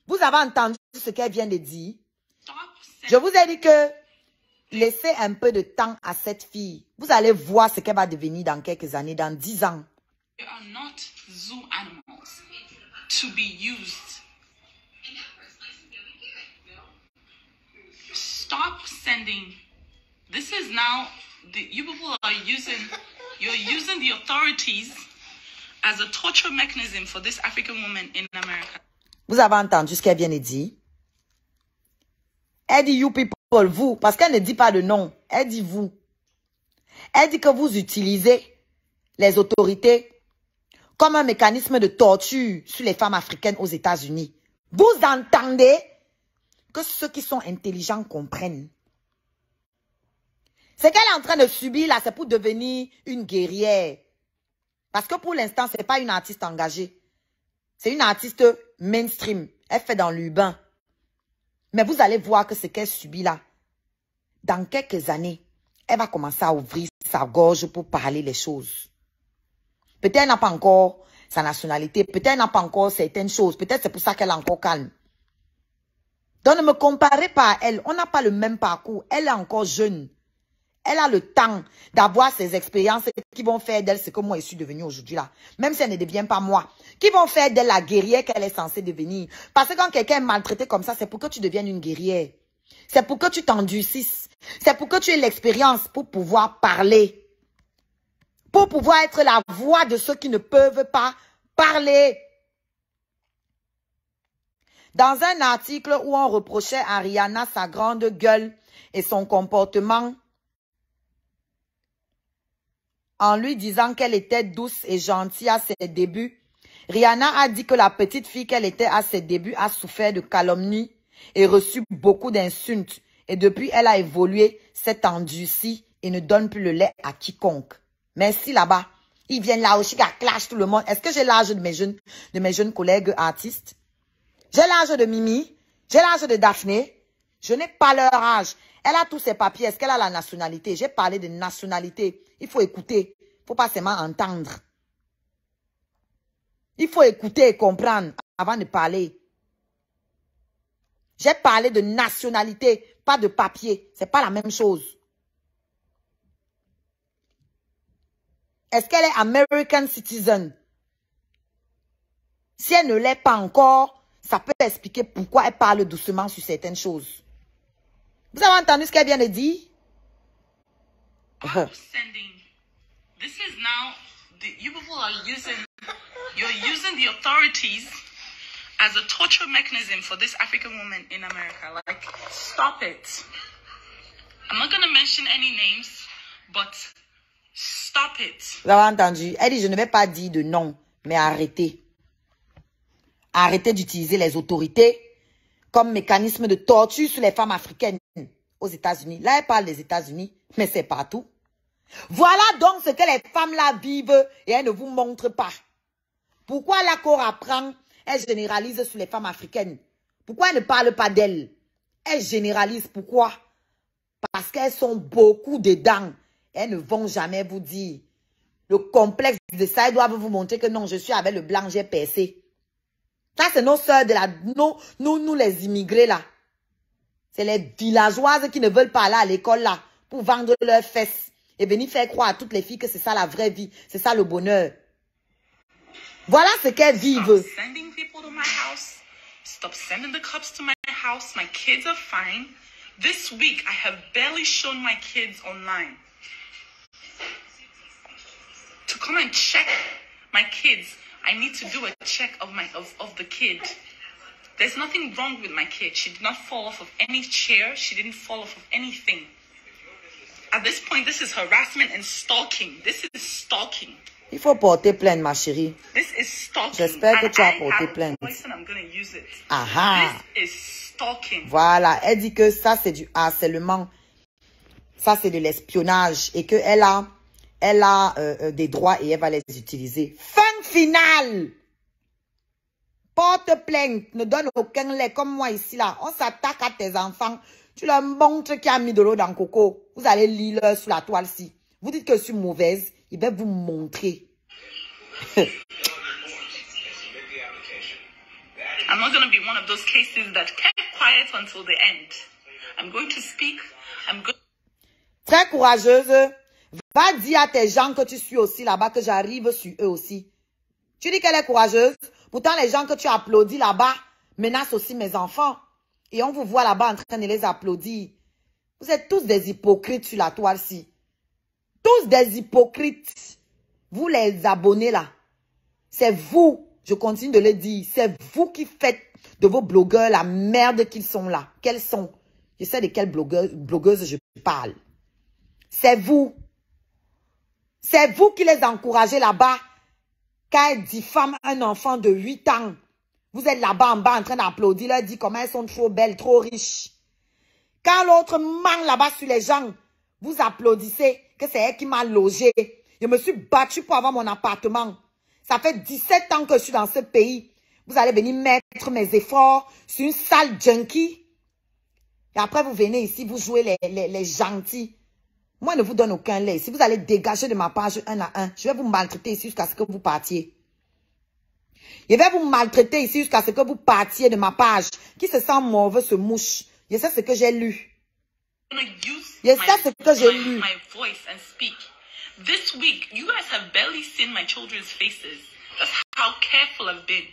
Vous avez entendu ce qu'elle vient de dire? Je vous ai dit que laissez un peu de temps à cette fille. Vous allez voir ce qu'elle va devenir dans quelques années, dans 10 ans. They are not zoo animals to be used. Stop sending. This is now, you people are using, you're using the authorities as a torture mechanism for this African woman in America. Vous avez entendu ce qu'elle vient de dire? Elle dit you people, vous, parce qu'elle ne dit pas de nom. Elle dit vous. Elle dit que vous utilisez les autorités comme un mécanisme de torture sur les femmes africaines aux États-Unis. Vous entendez que ceux qui sont intelligents comprennent. Ce qu'elle est en train de subir là, c'est pour devenir une guerrière. Parce que pour l'instant, ce n'est pas une artiste engagée. C'est une artiste mainstream. Elle fait dans l'urbain. Mais vous allez voir que ce qu'elle subit là, dans quelques années, elle va commencer à ouvrir sa gorge pour parler les choses. Peut-être elle n'a pas encore sa nationalité. Peut-être elle n'a pas encore certaines choses. Peut-être c'est pour ça qu'elle est encore calme. Donc ne me comparez pas à elle. On n'a pas le même parcours. Elle est encore jeune. Elle a le temps d'avoir ces expériences qui vont faire d'elle ce que moi je suis devenue aujourd'hui là. Même si elle ne devient pas moi. Qui vont faire d'elle la guerrière qu'elle est censée devenir. Parce que quand quelqu'un est maltraité comme ça, c'est pour que tu deviennes une guerrière. C'est pour que tu t'endurcisses. C'est pour que tu aies l'expérience pour pouvoir parler. Pour pouvoir être la voix de ceux qui ne peuvent pas parler. Dans un article où on reprochait à Rihanna sa grande gueule et son comportement, en lui disant qu'elle était douce et gentille à ses débuts, Rihanna a dit que la petite fille qu'elle était à ses débuts a souffert de calomnies et reçu beaucoup d'insultes. Et depuis, elle a évolué, s'est endurcie et ne donne plus le lait à quiconque. Merci là-bas. Ils viennent là aussi, à clash tout le monde. Est-ce que j'ai l'âge de mes jeunes collègues artistes? J'ai l'âge de Mimi. J'ai l'âge de Daphné. Je n'ai pas leur âge. Elle a tous ses papiers. Est-ce qu'elle a la nationalité? J'ai parlé de nationalité. Il faut écouter. Il ne faut pas seulement entendre. Il faut écouter et comprendre avant de parler. J'ai parlé de nationalité, pas de papier. Ce n'est pas la même chose. Est-ce qu'elle est American citizen? Si elle ne l'est pas encore, ça peut expliquer pourquoi elle parle doucement sur certaines choses. Vous avez entendu ce qu'elle vient de dire? This is now, you people are you're using the authorities as a torture mechanism for this African woman in America. Like, stop it. I'm not going to mention any names, but stop it. Vous avez entendu? Elle dit, je ne vais pas dire de non, mais arrêtez. Arrêtez d'utiliser les autorités comme mécanisme de torture sur les femmes africaines aux États-Unis. Là, elle parle des États-Unis, mais c'est partout. Voilà donc ce que les femmes-là vivent et elles ne vous montrent pas. Pourquoi la Cour apprend, elle généralise sur les femmes africaines? Pourquoi elle ne parle pas d'elles? Elle généralise, pourquoi? Parce qu'elles sont beaucoup dedans. Elles ne vont jamais vous dire. Le complexe de ça, elles doivent vous montrer que non, je suis avec le blanc, j'ai percé. Ça, c'est nos sœurs de la... Nous les immigrés là. C'est les villageoises qui ne veulent pas aller à l'école là pour vendre leurs fesses et venir faire croire à toutes les filles que c'est ça la vraie vie. C'est ça le bonheur. Voilà ce qu'elles vivent. Stop sending people to my house. Stop sending the cops to my house. My kids are fine. This week, I have barely shown my kids online. To come and check my kids, I need to do a check of the kid. There's nothing wrong with my kid. She did not fall off of any chair. She didn't fall off of anything. At this point, this is harassment and stalking. This is stalking. Il faut porter plainte, ma chérie. This is stalking. J'espère que tu as porté plainte. Aha. This is stalking. Voilà, elle dit que ça, c'est du harcèlement. Ça, c'est de l'espionnage. Et qu'elle a, des droits et elle va les utiliser. Fin finale. Porte plainte. Ne donne aucun lait comme moi ici, là. On s'attaque à tes enfants. Tu leur montres qu'il y a mis de l'eau dans le coco. Vous allez lire sur la toile-ci. Vous dites que je suis mauvaise. Il va vous montrer. I'm not going to be one of those cases that kept quiet until the end. I'm going to speak. Très courageuse. Va dire à tes gens que tu suis aussi là-bas, que j'arrive sur eux aussi. Tu dis qu'elle est courageuse. Pourtant, les gens que tu applaudis là-bas menacent aussi mes enfants. Et on vous voit là-bas en train de les applaudir. Vous êtes tous des hypocrites sur la toile-ci. Tous des hypocrites. Vous les abonnés là. C'est vous, je continue de le dire, c'est vous qui faites de vos blogueurs la merde qu'ils sont là. Quels sont? Je sais de quelles blogueuses je parle. C'est vous. C'est vous qui les encouragez là-bas. Quand elles diffament un enfant de 8 ans, vous êtes là-bas en bas en train d'applaudir, leur dit comment elles sont trop belles, trop riches. Quand l'autre ment là-bas sur les gens, vous applaudissez que c'est elle qui m'a logé. Je me suis battue pour avoir mon appartement. Ça fait 17 ans que je suis dans ce pays. Vous allez venir mettre mes efforts sur une sale junkie. Et après, vous venez ici, vous jouez les gentils. Moi, je ne vous donne aucun lait. Si vous allez dégager de ma page 1 à 1, je vais vous maltraiter ici jusqu'à ce que vous partiez. Je vais vous maltraiter ici jusqu'à ce que vous partiez de ma page. Qui se sent mauvais se mouche. Je sais ce que j'ai lu. Je sais ce que j'ai lu. This week, you guys have barely seen my children's faces. That's how careful I've been.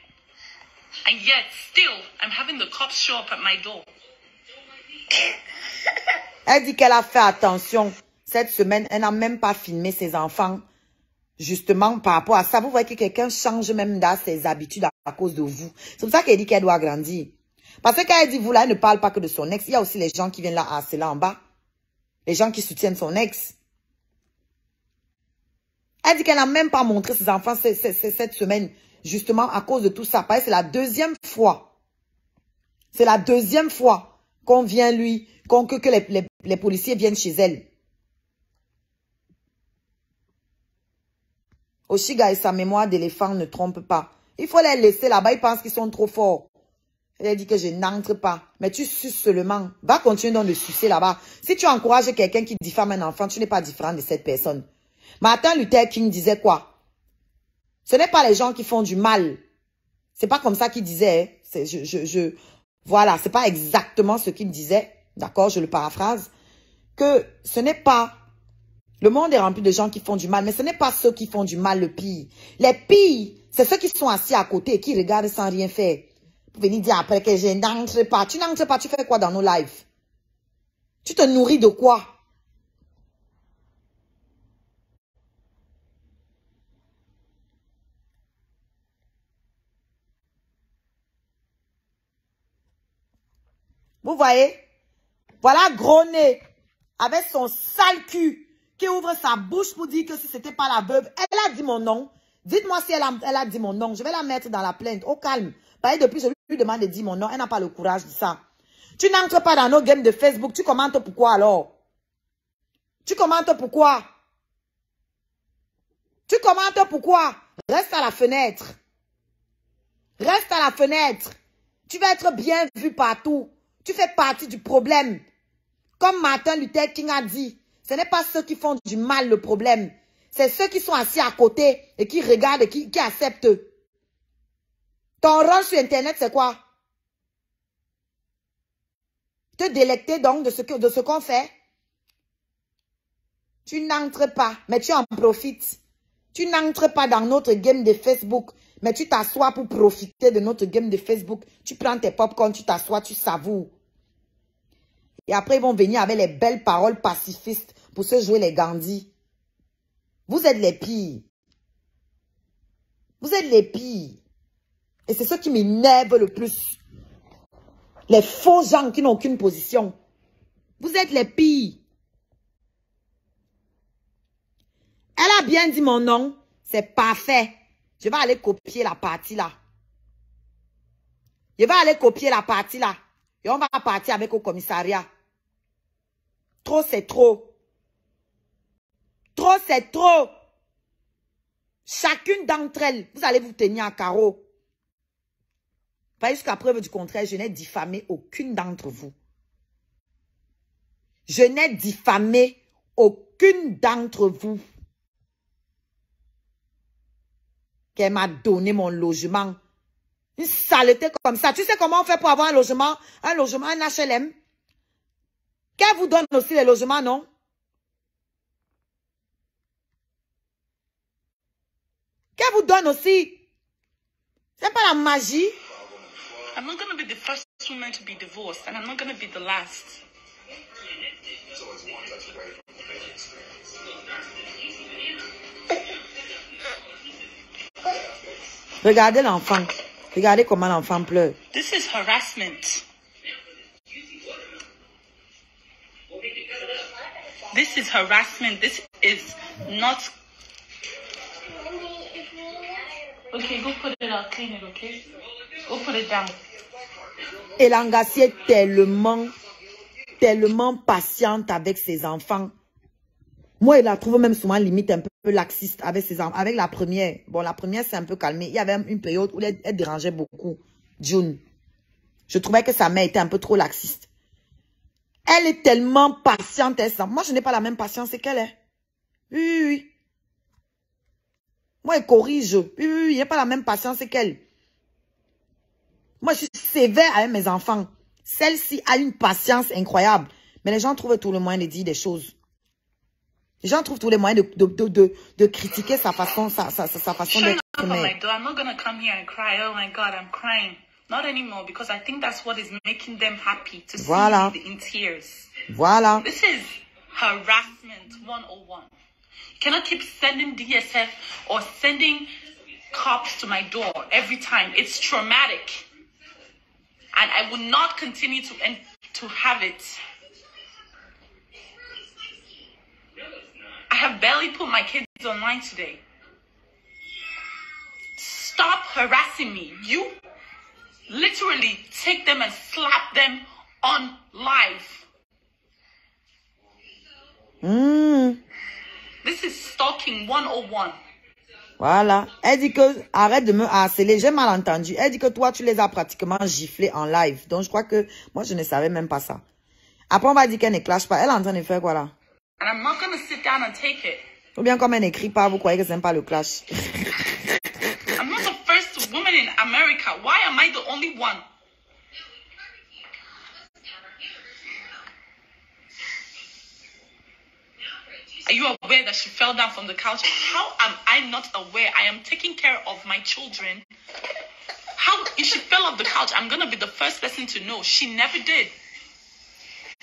And yet, still, I'm having the cops show up at my door. Elle dit qu'elle a fait attention. Cette semaine, elle n'a même pas filmé ses enfants. Justement, par rapport à ça, vous voyez que quelqu'un change même dans ses habitudes à cause de vous. C'est pour ça qu'elle dit qu'elle doit grandir. Parce que quand elle dit vous là, elle ne parle pas que de son ex. Il y a aussi les gens qui viennent là harceler en bas. Les gens qui soutiennent son ex. Elle dit qu'elle n'a même pas montré ses enfants cette semaine. Justement, à cause de tout ça. Parce que c'est la deuxième fois. C'est la deuxième fois qu'on vient que les policiers viennent chez elle. Oshiga et sa mémoire d'éléphant ne trompe pas. Il faut les laisser là-bas. Ils pensent qu'ils sont trop forts. Elle dit que je n'entre pas. Mais tu suces seulement. Va continuer donc de sucer là-bas. Si tu encourages quelqu'un qui diffame un enfant, tu n'es pas différent de cette personne. Martin Luther King disait quoi? Ce n'est pas les gens qui font du mal. C'est pas comme ça qu'il disait. Voilà, c'est pas exactement ce qu'il disait. D'accord, je le paraphrase. Que ce n'est pas... Le monde est rempli de gens qui font du mal, mais ce n'est pas ceux qui font du mal le pire. Les pires, c'est ceux qui sont assis à côté et qui regardent sans rien faire. Pour venir dire après que je n'entre pas. Tu n'entres pas, tu fais quoi dans nos lives? Tu te nourris de quoi? Vous voyez? Voilà gros nez, avec son sale cul, qui ouvre sa bouche pour dire que si c'était pas la veuve, elle a dit mon nom. Dites-moi si elle a dit mon nom. Je vais la mettre dans la plainte. Au calme. Parce que depuis, je lui demande de dire mon nom. Elle n'a pas le courage de ça. Tu n'entres pas dans nos games de Facebook. Tu commentes pourquoi alors? Tu commentes pourquoi? Tu commentes pourquoi? Reste à la fenêtre. Reste à la fenêtre. Tu vas être bien vu partout. Tu fais partie du problème. Comme Martin Luther King a dit, ce n'est pas ceux qui font du mal le problème. C'est ceux qui sont assis à côté et qui regardent et qui acceptent. Ton rôle sur Internet, c'est quoi? Te délecter donc de ce qu'on fait? Tu n'entres pas, mais tu en profites. Tu n'entres pas dans notre game de Facebook, mais tu t'assois pour profiter de notre game de Facebook. Tu prends tes popcorn, tu t'assois, tu savoures. Et après, ils vont venir avec les belles paroles pacifistes pour se jouer les Gandhi. Vous êtes les pires. Vous êtes les pires. Et c'est ce qui m'énerve le plus. Les faux gens qui n'ont aucune position. Vous êtes les pires. Elle a bien dit mon nom. C'est parfait. Je vais aller copier la partie là. Je vais aller copier la partie là. Et on va partir avec au commissariat. Trop, c'est trop. Trop, c'est trop. Chacune d'entre elles, vous allez vous tenir à carreau. Pas jusqu'à preuve du contraire, je n'ai diffamé aucune d'entre vous. Je n'ai diffamé aucune d'entre vous. Qu'elle m'a donné mon logement. Une saleté comme ça. Tu sais comment on fait pour avoir un logement, un HLM? Qu'elle vous donne aussi les logements, non? Qu'elle vous donne aussi. C'est pas la magie. I'm not going to be the first woman to be divorced, and I'm not going to be the last. Regardez l'enfant. Regardez comment l'enfant pleure. This is harassment. This is harassment. This is not... Okay, go put it out. Clean it, okay? Go put it down. Et Langassi est tellement patiente avec ses enfants. Moi, il la trouve même souvent limite un peu laxiste avec ses enfants. Avec la première. Bon, la première, c'est un peu calmé. Il y avait une période où elle dérangeait beaucoup. June. Je trouvais que sa mère était un peu trop laxiste. Elle est tellement patiente. Moi, je n'ai pas la même patience qu'elle est. Oui. Moi, elle corrige. Oui, il n'y a pas la même patience qu'elle. Moi, je suis sévère avec mes enfants. Celle-ci a une patience incroyable. Mais les gens trouvent tout le moyen de dire des choses. Les gens trouvent tous les moyens de critiquer sa façon d'être. I'm not going to come here and cry. Oh my God, I'm crying. Not anymore, because I think that's what is making them happy, to see me in tears. Voilà. This is harassment 101. You cannot keep sending DSF or sending cops to my door every time. It's traumatic. And I will not continue to have it. I have barely put my kids online today. Stop harassing me. You literally take them and slap them on live. This is stalking 101. Voilà. Elle dit que arrête de me harceler. J'ai mal entendu. Elle dit que toi, tu les as pratiquement giflés en live. Donc, je crois que moi, je ne savais même pas ça. Après, on va dire qu'elle ne clash pas. Elle est en train de faire quoi là? And I'm not going to sit down and take it. Ou bien comme elle n'écrit pas, vous croyez que c'est pas le clash? I'm not the first woman in America. Why am I the only one? Are you aware that she fell down from the couch? How am I not aware? I am taking care of my children. How, if she fell off the couch, I'm going to be the first person to know. She never did.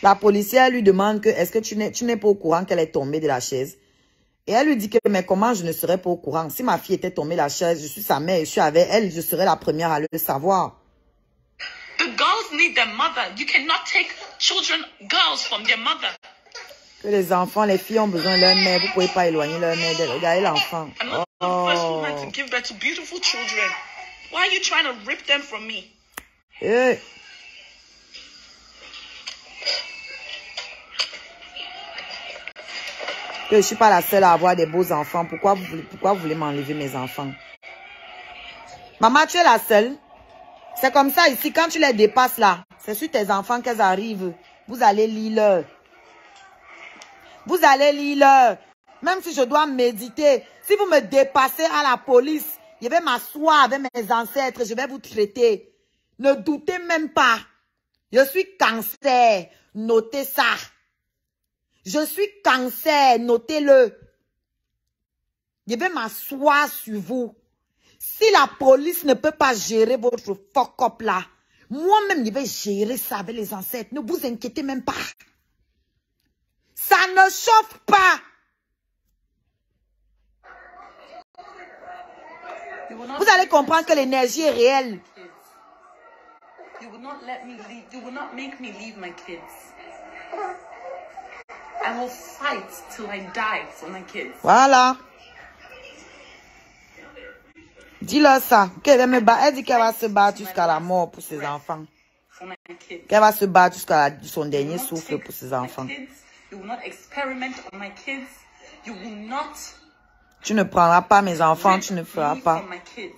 La policière lui demande que est-ce que tu n'es pas au courant qu'elle est tombée de la chaise? Et elle lui dit que mais comment je ne serais pas au courant? Si ma fille était tombée de la chaise, je suis sa mère, je suis avec elle, je serais la première à le savoir. The girls need their mother. You cannot take girls from their mother. Que les enfants, les filles ont besoin de leur mère. Vous ne pouvez pas éloigner leur mère d'elle. Regardez l'enfant. I'm not the first woman to give birth to beautiful children. Why are you trying to rip them from me? Que je ne suis pas la seule à avoir des beaux enfants. Pourquoi vous voulez m'enlever mes enfants? Maman, tu es la seule. C'est comme ça ici. Quand tu les dépasses là, c'est sur tes enfants qu'elles arrivent. Vous allez lire. Vous allez lire. Même si je dois méditer. Si vous me dépassez à la police, je vais m'asseoir avec mes ancêtres. Je vais vous traiter. Ne doutez même pas. Je suis cancer. Notez ça. Je suis cancer. Notez-le. Je vais m'asseoir sur vous. Si la police ne peut pas gérer votre fuck-up là, moi-même, je vais gérer ça avec les ancêtres. Ne vous inquiétez même pas. Ça ne chauffe pas. Vous allez comprendre que l'énergie est réelle. You will not let me leave. You will not make me leave my kids. I will fight till I die for my kids. Voilà. Dis-leur ça. Elle dit qu'elle va se battre jusqu'à la mort pour ses enfants. Qu'elle va se battre jusqu'à son dernier souffle pour ses enfants. You will not experiment on my kids. You will not. Tu ne prendras pas mes enfants, tu ne feras pas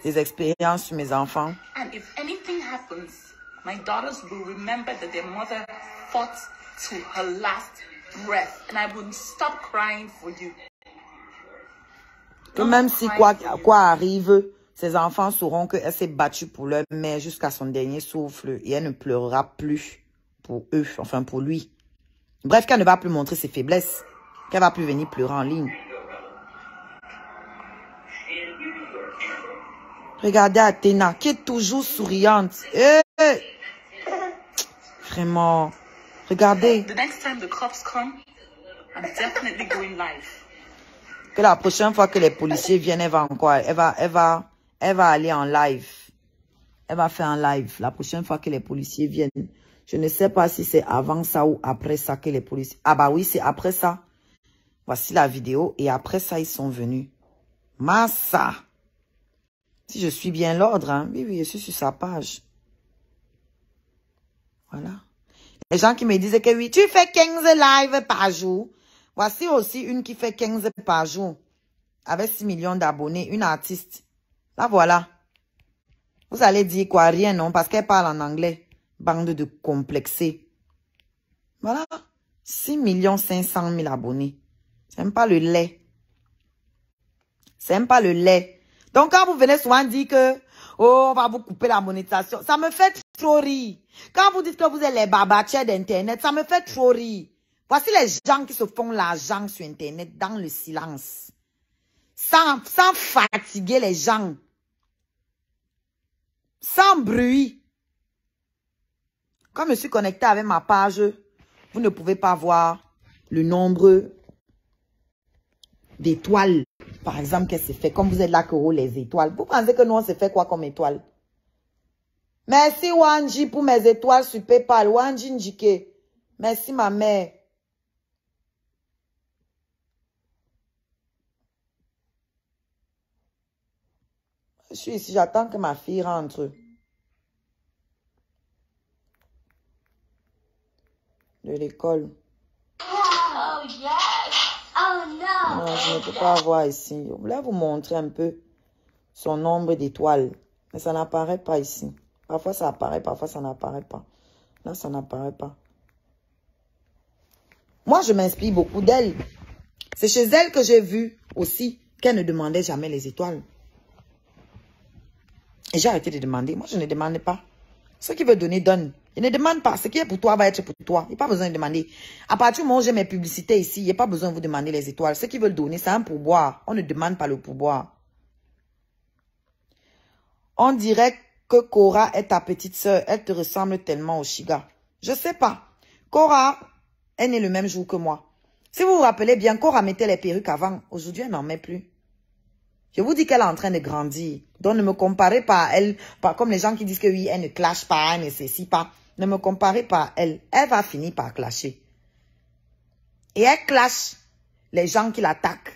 des expériences sur mes enfants. And if anything happens, my daughters will remember that their mother fought to her last breath, and I will stop crying for you. Que même si quoi arrive, ces enfants sauront qu'elle s'est battue pour leur mère jusqu'à son dernier souffle et elle ne pleurera plus pour eux, enfin pour lui. Bref, qu'elle ne va plus montrer ses faiblesses, qu'elle va plus venir pleurer en ligne. Regardez Athéna, qui est toujours souriante. Vraiment. Regardez. The next time the cops come, I'm definitely going live. Que la prochaine fois que les policiers viennent, elle Elle va aller en live. Elle va faire un live la prochaine fois que les policiers viennent. Je ne sais pas si c'est avant ça ou après ça que les policiers... Ah bah oui, c'est après ça. Voici la vidéo. Et après ça, ils sont venus. Massa. Si je suis bien l'ordre, hein. Oui, oui, je suis sur sa page. Voilà. Les gens qui me disent que oui, tu fais 15 lives par jour. Voici aussi une qui fait 15 par jour. Avec 6 millions d'abonnés. Une artiste. Là, voilà. Vous allez dire quoi? Rien, non? Parce qu'elle parle en anglais. Bande de complexés. Voilà. 6 500 000 abonnés. C'est même pas le lait. C'est même pas le lait. Donc, quand vous venez souvent dire que, oh, on va vous couper la monétisation, ça me fait trop rire. Quand vous dites que vous êtes les babatiers d'Internet, ça me fait trop rire. Voici les gens qui se font l'argent sur Internet dans le silence. Sans fatiguer les gens. Sans bruit. Comme je suis connecté avec ma page, vous ne pouvez pas voir le nombre d'étoiles. Par exemple, qu'est-ce que c'est fait? Comme vous êtes là que les étoiles. Vous pensez que nous, on se fait quoi comme étoiles? Merci Wanji pour mes étoiles sur PayPal. Wanji Njike. Merci ma mère. Je suis ici, j'attends que ma fille rentre de l'école. Oh yes! Oh no! Non, je ne peux pas voir ici. Je voulais vous montrer un peu son nombre d'étoiles. Mais ça n'apparaît pas ici. Parfois ça apparaît, parfois ça n'apparaît pas. Là, ça n'apparaît pas. Moi, je m'inspire beaucoup d'elle. C'est chez elle que j'ai vu aussi qu'elle ne demandait jamais les étoiles. Et j'ai arrêté de demander. Moi, je ne demande pas. Ce qui veut donner, donne. Je ne demande pas. Ce qui est pour toi va être pour toi. Il n'y a pas besoin de demander. À partir du moment où j'ai mes publicités ici, il n'y a pas besoin de vous demander les étoiles. Ceux qui veulent donner, c'est un pourboire. On ne demande pas le pourboire. On dirait que Cora est ta petite sœur. Elle te ressemble tellement au Shiga. Je ne sais pas. Cora est née le même jour que moi. Si vous vous rappelez bien, Cora mettait les perruques avant. Aujourd'hui, elle n'en met plus. Je vous dis qu'elle est en train de grandir. Donc, ne me comparez pas à elle. Pas comme les gens qui disent que oui, elle ne clash pas, elle ne ceci pas. Ne me comparez pas à elle. Elle va finir par clasher. Et elle clash les gens qui l'attaquent.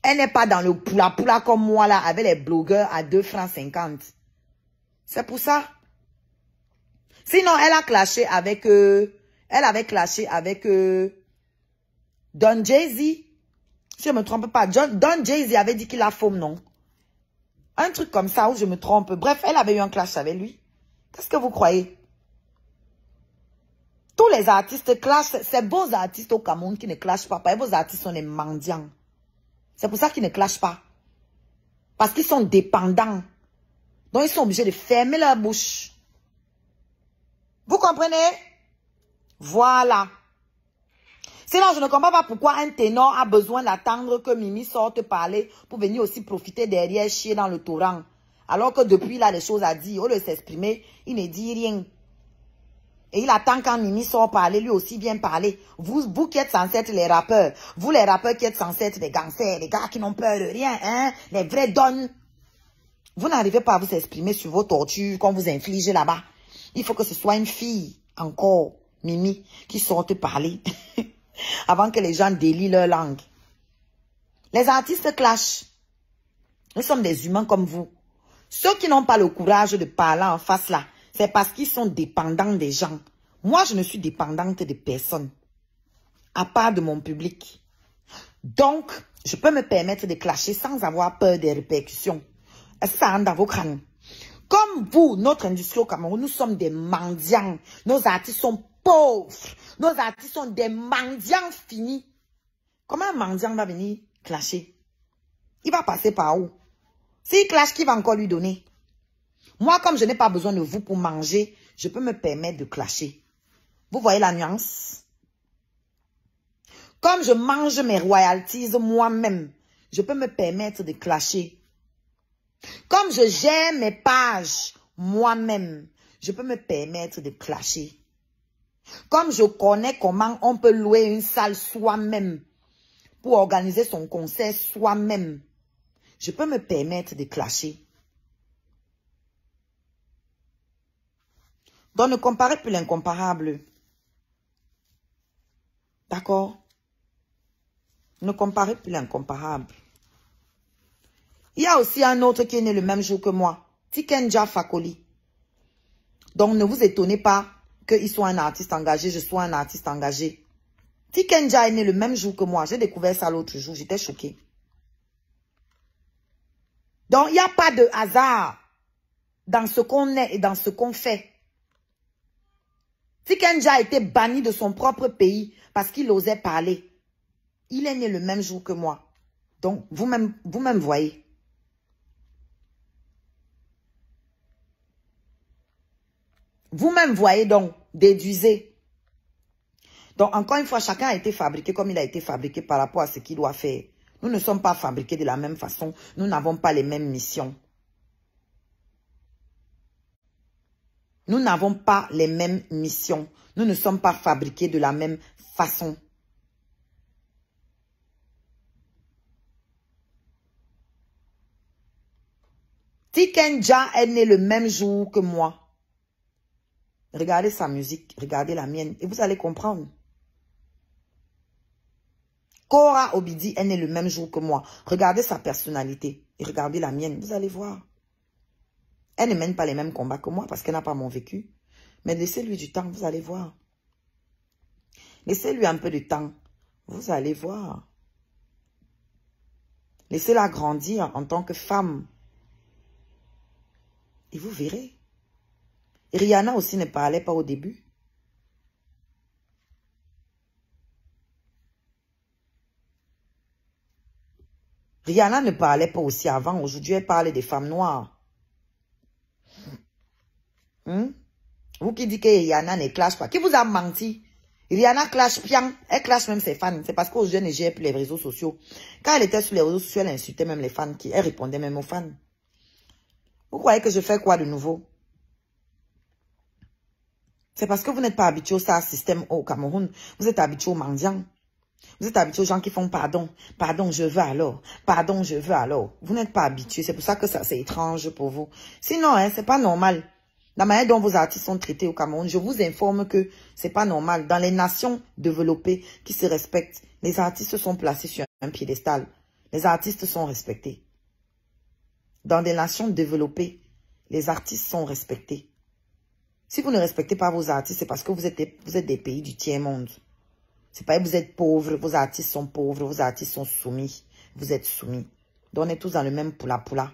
Elle n'est pas dans le poula comme moi là, avec les blogueurs à 2 francs 50. C'est pour ça. Sinon, elle a clashé avec... elle avait clashé avec... Don Jay-Z. Si je ne me trompe pas, Don Jay-Z avait dit qu'il a faume, non? Un truc comme ça où je me trompe. Bref, elle avait eu un clash avec lui. Qu'est-ce que vous croyez? Tous les artistes clashent. C'est beaux artistes au Cameroun qui ne clashent pas. Les beaux artistes sont des mendiants. C'est pour ça qu'ils ne clashent pas. Parce qu'ils sont dépendants. Donc, ils sont obligés de fermer leur bouche. Vous comprenez? Voilà. Sinon, je ne comprends pas pourquoi un ténor a besoin d'attendre que Mimi sorte parler pour venir aussi profiter derrière, chier dans le torrent. Alors que depuis, il a des choses à dire. Au lieu de s'exprimer, il ne dit rien. Et il attend quand Mimi sort parler, lui aussi vient parler. Vous qui êtes censés être les rappeurs, vous les rappeurs qui êtes censés être des gangsters, les gars qui n'ont peur de rien, hein, les vrais dons. Vous n'arrivez pas à vous exprimer sur vos tortures qu'on vous inflige là-bas. Il faut que ce soit une fille, encore, Mimi, qui sorte parler. Avant que les gens délient leur langue. Les artistes clashent. Nous sommes des humains comme vous. Ceux qui n'ont pas le courage de parler en face là, c'est parce qu'ils sont dépendants des gens. Moi, je ne suis dépendante de personne. À part de mon public. Donc, je peux me permettre de clasher sans avoir peur des répercussions. Ça rentre dans vos crânes. Comme vous, notre industrie au Cameroun, nous sommes des mendiants. Nos artistes sont pauvres. Nos artistes sont des mendiants finis. Comment un mendiant va venir clasher? Il va passer par où? S'il clash, qui va encore lui donner? Moi, comme je n'ai pas besoin de vous pour manger, je peux me permettre de clasher. Vous voyez la nuance? Comme je mange mes royalties moi-même, je peux me permettre de clasher. Comme je gère mes pages moi-même, je peux me permettre de clasher. Comme je connais comment on peut louer une salle soi-même pour organiser son concert soi-même, je peux me permettre de clasher. Donc, ne comparez plus l'incomparable. D'accord? Ne comparez plus l'incomparable. Il y a aussi un autre qui est né le même jour que moi. Tikenja Fakoli. Donc, ne vous étonnez pas qu'il soit un artiste engagé, je sois un artiste engagé. Tikenja est né le même jour que moi. J'ai découvert ça l'autre jour. J'étais choquée. Donc, il n'y a pas de hasard dans ce qu'on est et dans ce qu'on fait. Tikenja a été banni de son propre pays parce qu'il osait parler. Il est né le même jour que moi. Donc, vous-même voyez. Vous-même voyez donc, déduisez. Donc, encore une fois, chacun a été fabriqué comme il a été fabriqué par rapport à ce qu'il doit faire. Nous ne sommes pas fabriqués de la même façon. Nous n'avons pas les mêmes missions. Nous n'avons pas les mêmes missions. Nous ne sommes pas fabriqués de la même façon. Tikenja est né le même jour que moi. Regardez sa musique, regardez la mienne et vous allez comprendre. Kora Obidi est né le même jour que moi. Regardez sa personnalité et regardez la mienne, vous allez voir. Elle ne mène pas les mêmes combats que moi parce qu'elle n'a pas mon vécu. Mais laissez-lui du temps, vous allez voir. Laissez-lui un peu de temps, vous allez voir. Laissez-la grandir en tant que femme. Et vous verrez. Rihanna aussi ne parlait pas au début. Rihanna ne parlait pas aussi avant. Aujourd'hui, elle parle des femmes noires. Vous qui dites que Rihanna ne clash pas. Qui vous a menti? Rihanna clash bien. Elle clash même ses fans. C'est parce qu'aujourd'hui, elle ne gère plus les réseaux sociaux. Quand elle était sur les réseaux sociaux, elle insultait même les fans. Elle répondait même aux fans. Vous croyez que je fais quoi de nouveau? C'est parce que vous n'êtes pas habitué au SAR système au Cameroun. Vous êtes habitué aux mendiants. Vous êtes habitué aux gens qui font pardon. Pardon, je veux alors. Pardon, je veux alors. Vous n'êtes pas habitué. C'est pour ça que ça c'est étrange pour vous. Sinon, hein, c'est pas normal. La manière dont vos artistes sont traités au Cameroun, je vous informe que c'est pas normal. Dans les nations développées qui se respectent, les artistes sont placés sur un piédestal. Les artistes sont respectés. Dans des nations développées, les artistes sont respectés. Si vous ne respectez pas vos artistes, c'est parce que vous êtes des pays du tiers-monde. C'est pas que vous êtes pauvres, vos artistes sont pauvres, vos artistes sont soumis. Vous êtes soumis. Donc on est tous dans le même poula-poula.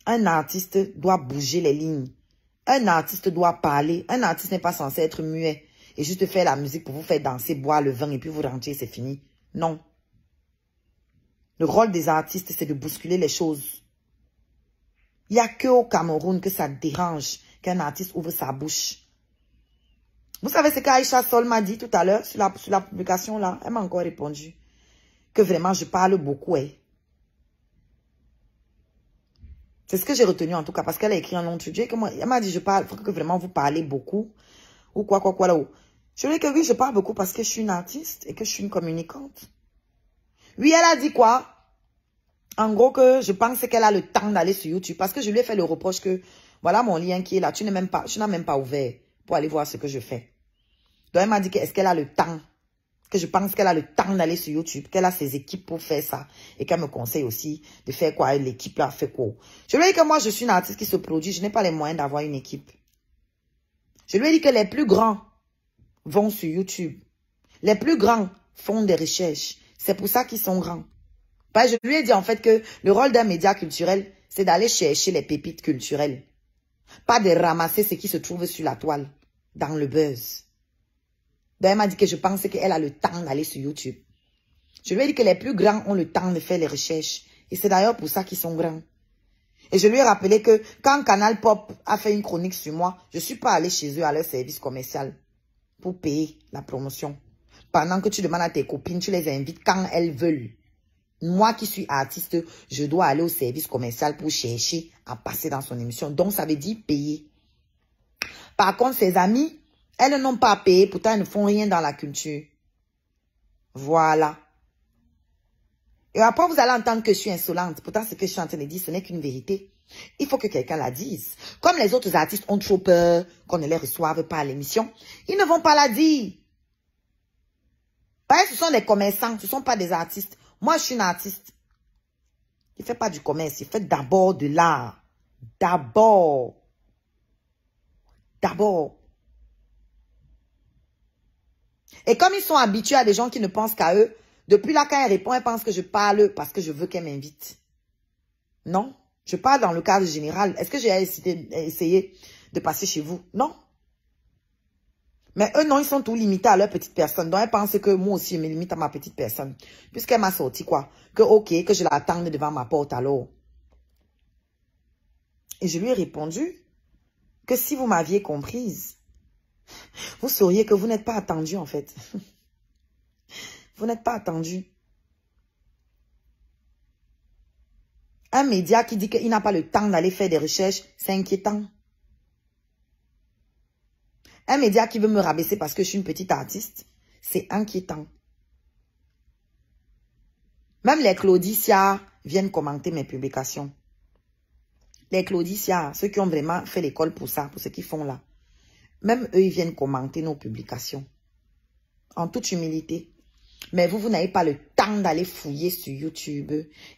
Un artiste doit bouger les lignes. Un artiste doit parler. Un artiste n'est pas censé être muet et juste faire la musique pour vous faire danser, boire le vin et puis vous rentrer, c'est fini. Non. Le rôle des artistes, c'est de bousculer les choses. Il n'y a que au Cameroun que ça dérange qu'un artiste ouvre sa bouche. Vous savez ce qu'Aïcha Sol m'a dit tout à l'heure sur la publication là? Elle m'a encore répondu que vraiment je parle beaucoup. C'est ce que j'ai retenu en tout cas parce qu'elle a écrit un long truc. Elle m'a dit je parle, il faut que vraiment vous parlez beaucoup. Ou quoi là. Je lui ai dit que oui, je parle beaucoup parce que je suis une artiste et que je suis une communicante. Oui, elle a dit quoi? En gros que je pense qu'elle a le temps d'aller sur YouTube parce que je lui ai fait le reproche que voilà mon lien qui est là. Tu n'as même pas ouvert pour aller voir ce que je fais. Donc elle m'a dit que est-ce qu'elle a le temps? Que je pense qu'elle a le temps d'aller sur YouTube, qu'elle a ses équipes pour faire ça et qu'elle me conseille aussi de faire quoi, l'équipe là fait quoi. Je lui ai dit que moi je suis une artiste qui se produit, je n'ai pas les moyens d'avoir une équipe. Je lui ai dit que les plus grands vont sur YouTube. Les plus grands font des recherches. C'est pour ça qu'ils sont grands. Je lui ai dit en fait que le rôle d'un média culturel, c'est d'aller chercher les pépites culturelles. Pas de ramasser ce qui se trouve sur la toile, dans le buzz. Donc elle m'a dit que je pensais qu'elle a le temps d'aller sur YouTube. Je lui ai dit que les plus grands ont le temps de faire les recherches. Et c'est d'ailleurs pour ça qu'ils sont grands. Et je lui ai rappelé que quand Canal Pop a fait une chronique sur moi, je ne suis pas allée chez eux à leur service commercial pour payer la promotion. Pendant que tu demandes à tes copines, tu les invites quand elles veulent. Moi qui suis artiste, je dois aller au service commercial pour chercher à passer dans son émission. Donc, ça veut dire payer. Par contre, ses amis, elles n'ont pas payé. Pourtant, elles ne font rien dans la culture. Voilà. Et après, vous allez entendre que je suis insolente. Pourtant, ce que je suis en train de dire, ce n'est qu'une vérité. Il faut que quelqu'un la dise. Comme les autres artistes ont trop peur qu'on ne les reçoive pas à l'émission, ils ne vont pas la dire. Parce que ce sont des commerçants, ce ne sont pas des artistes. Moi, je suis une artiste. Il ne fait pas du commerce, il fait d'abord de l'art. D'abord. D'abord. Et comme ils sont habitués à des gens qui ne pensent qu'à eux, depuis là, quand elle répond, elle pense que je parle parce que je veux qu'elle m'invite. Non, je parle dans le cadre général. Est-ce que j'ai essayé de passer chez vous? Non. Mais eux, non, ils sont tous limités à leur petite personne. Donc, elle pense que moi aussi, je me limite à ma petite personne. Puisqu'elle m'a sorti quoi? Que ok, que je l'attende devant ma porte alors. Et je lui ai répondu que si vous m'aviez comprise, vous sauriez que vous n'êtes pas attendu en fait. Vous n'êtes pas attendu. Un média qui dit qu'il n'a pas le temps d'aller faire des recherches, c'est inquiétant. Un média qui veut me rabaisser parce que je suis une petite artiste, c'est inquiétant. Même les Claudicia viennent commenter mes publications. Les Claudicia, ceux qui ont vraiment fait l'école pour ça, pour ce qu'ils font là. Même eux, ils viennent commenter nos publications. En toute humilité. Mais vous n'avez pas le temps d'aller fouiller sur YouTube.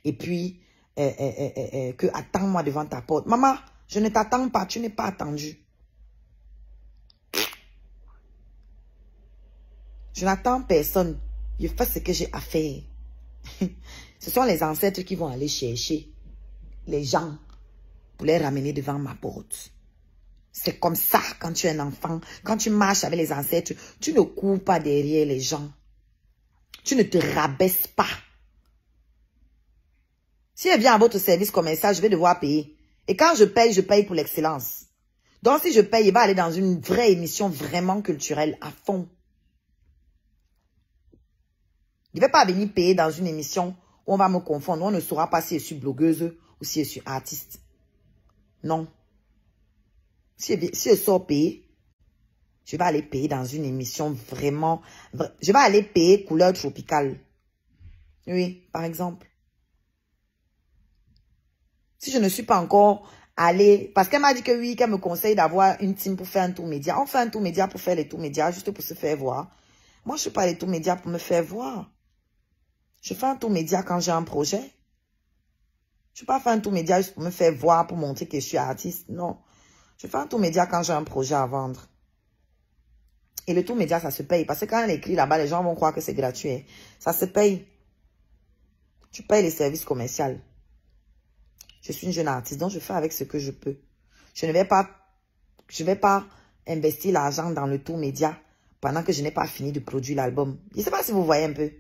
Et puis, que attends-moi devant ta porte. Maman, je ne t'attends pas, tu n'es pas attendu. Je n'attends personne. Je fais ce que j'ai à faire. Ce sont les ancêtres qui vont aller chercher les gens pour les ramener devant ma porte. C'est comme ça quand tu es un enfant. Quand tu marches avec les ancêtres, tu ne cours pas derrière les gens. Tu ne te rabaisses pas. Si elle vient à votre service commercial, je vais devoir payer. Et quand je paye pour l'excellence. Donc si je paye, il va aller dans une vraie émission vraiment culturelle à fond. Je ne vais pas venir payer dans une émission où on va me confondre. On ne saura pas si je suis blogueuse ou si je suis artiste. Non. Si je sors payer, je vais aller payer dans une émission vraiment... Je vais aller payer couleur tropicale. Oui, par exemple. Si je ne suis pas encore allée... Parce qu'elle m'a dit que oui, qu'elle me conseille d'avoir une team pour faire un tour média. On fait un tour média pour faire les tours médias, juste pour se faire voir. Moi, je ne fais pas les tours médias pour me faire voir. Je fais un tour média quand j'ai un projet. Je ne vais pas faire un tour média juste pour me faire voir, pour montrer que je suis artiste. Non. Je fais un tour média quand j'ai un projet à vendre. Et le tour média, ça se paye. Parce que quand elle écrit là-bas, les gens vont croire que c'est gratuit. Ça se paye. Tu payes les services commerciaux. Je suis une jeune artiste, donc je fais avec ce que je peux. Je ne vais pas investir l'argent dans le tour média pendant que je n'ai pas fini de produire l'album. Je ne sais pas si vous voyez un peu.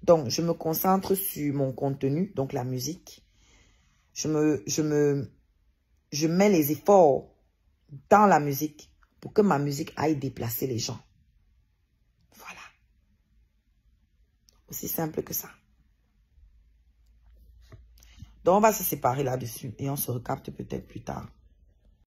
Donc, je me concentre sur mon contenu, donc la musique. Je mets les efforts dans la musique pour que ma musique aille déplacer les gens. Voilà. Aussi simple que ça. Donc, on va se séparer là-dessus et on se recapte peut-être plus tard.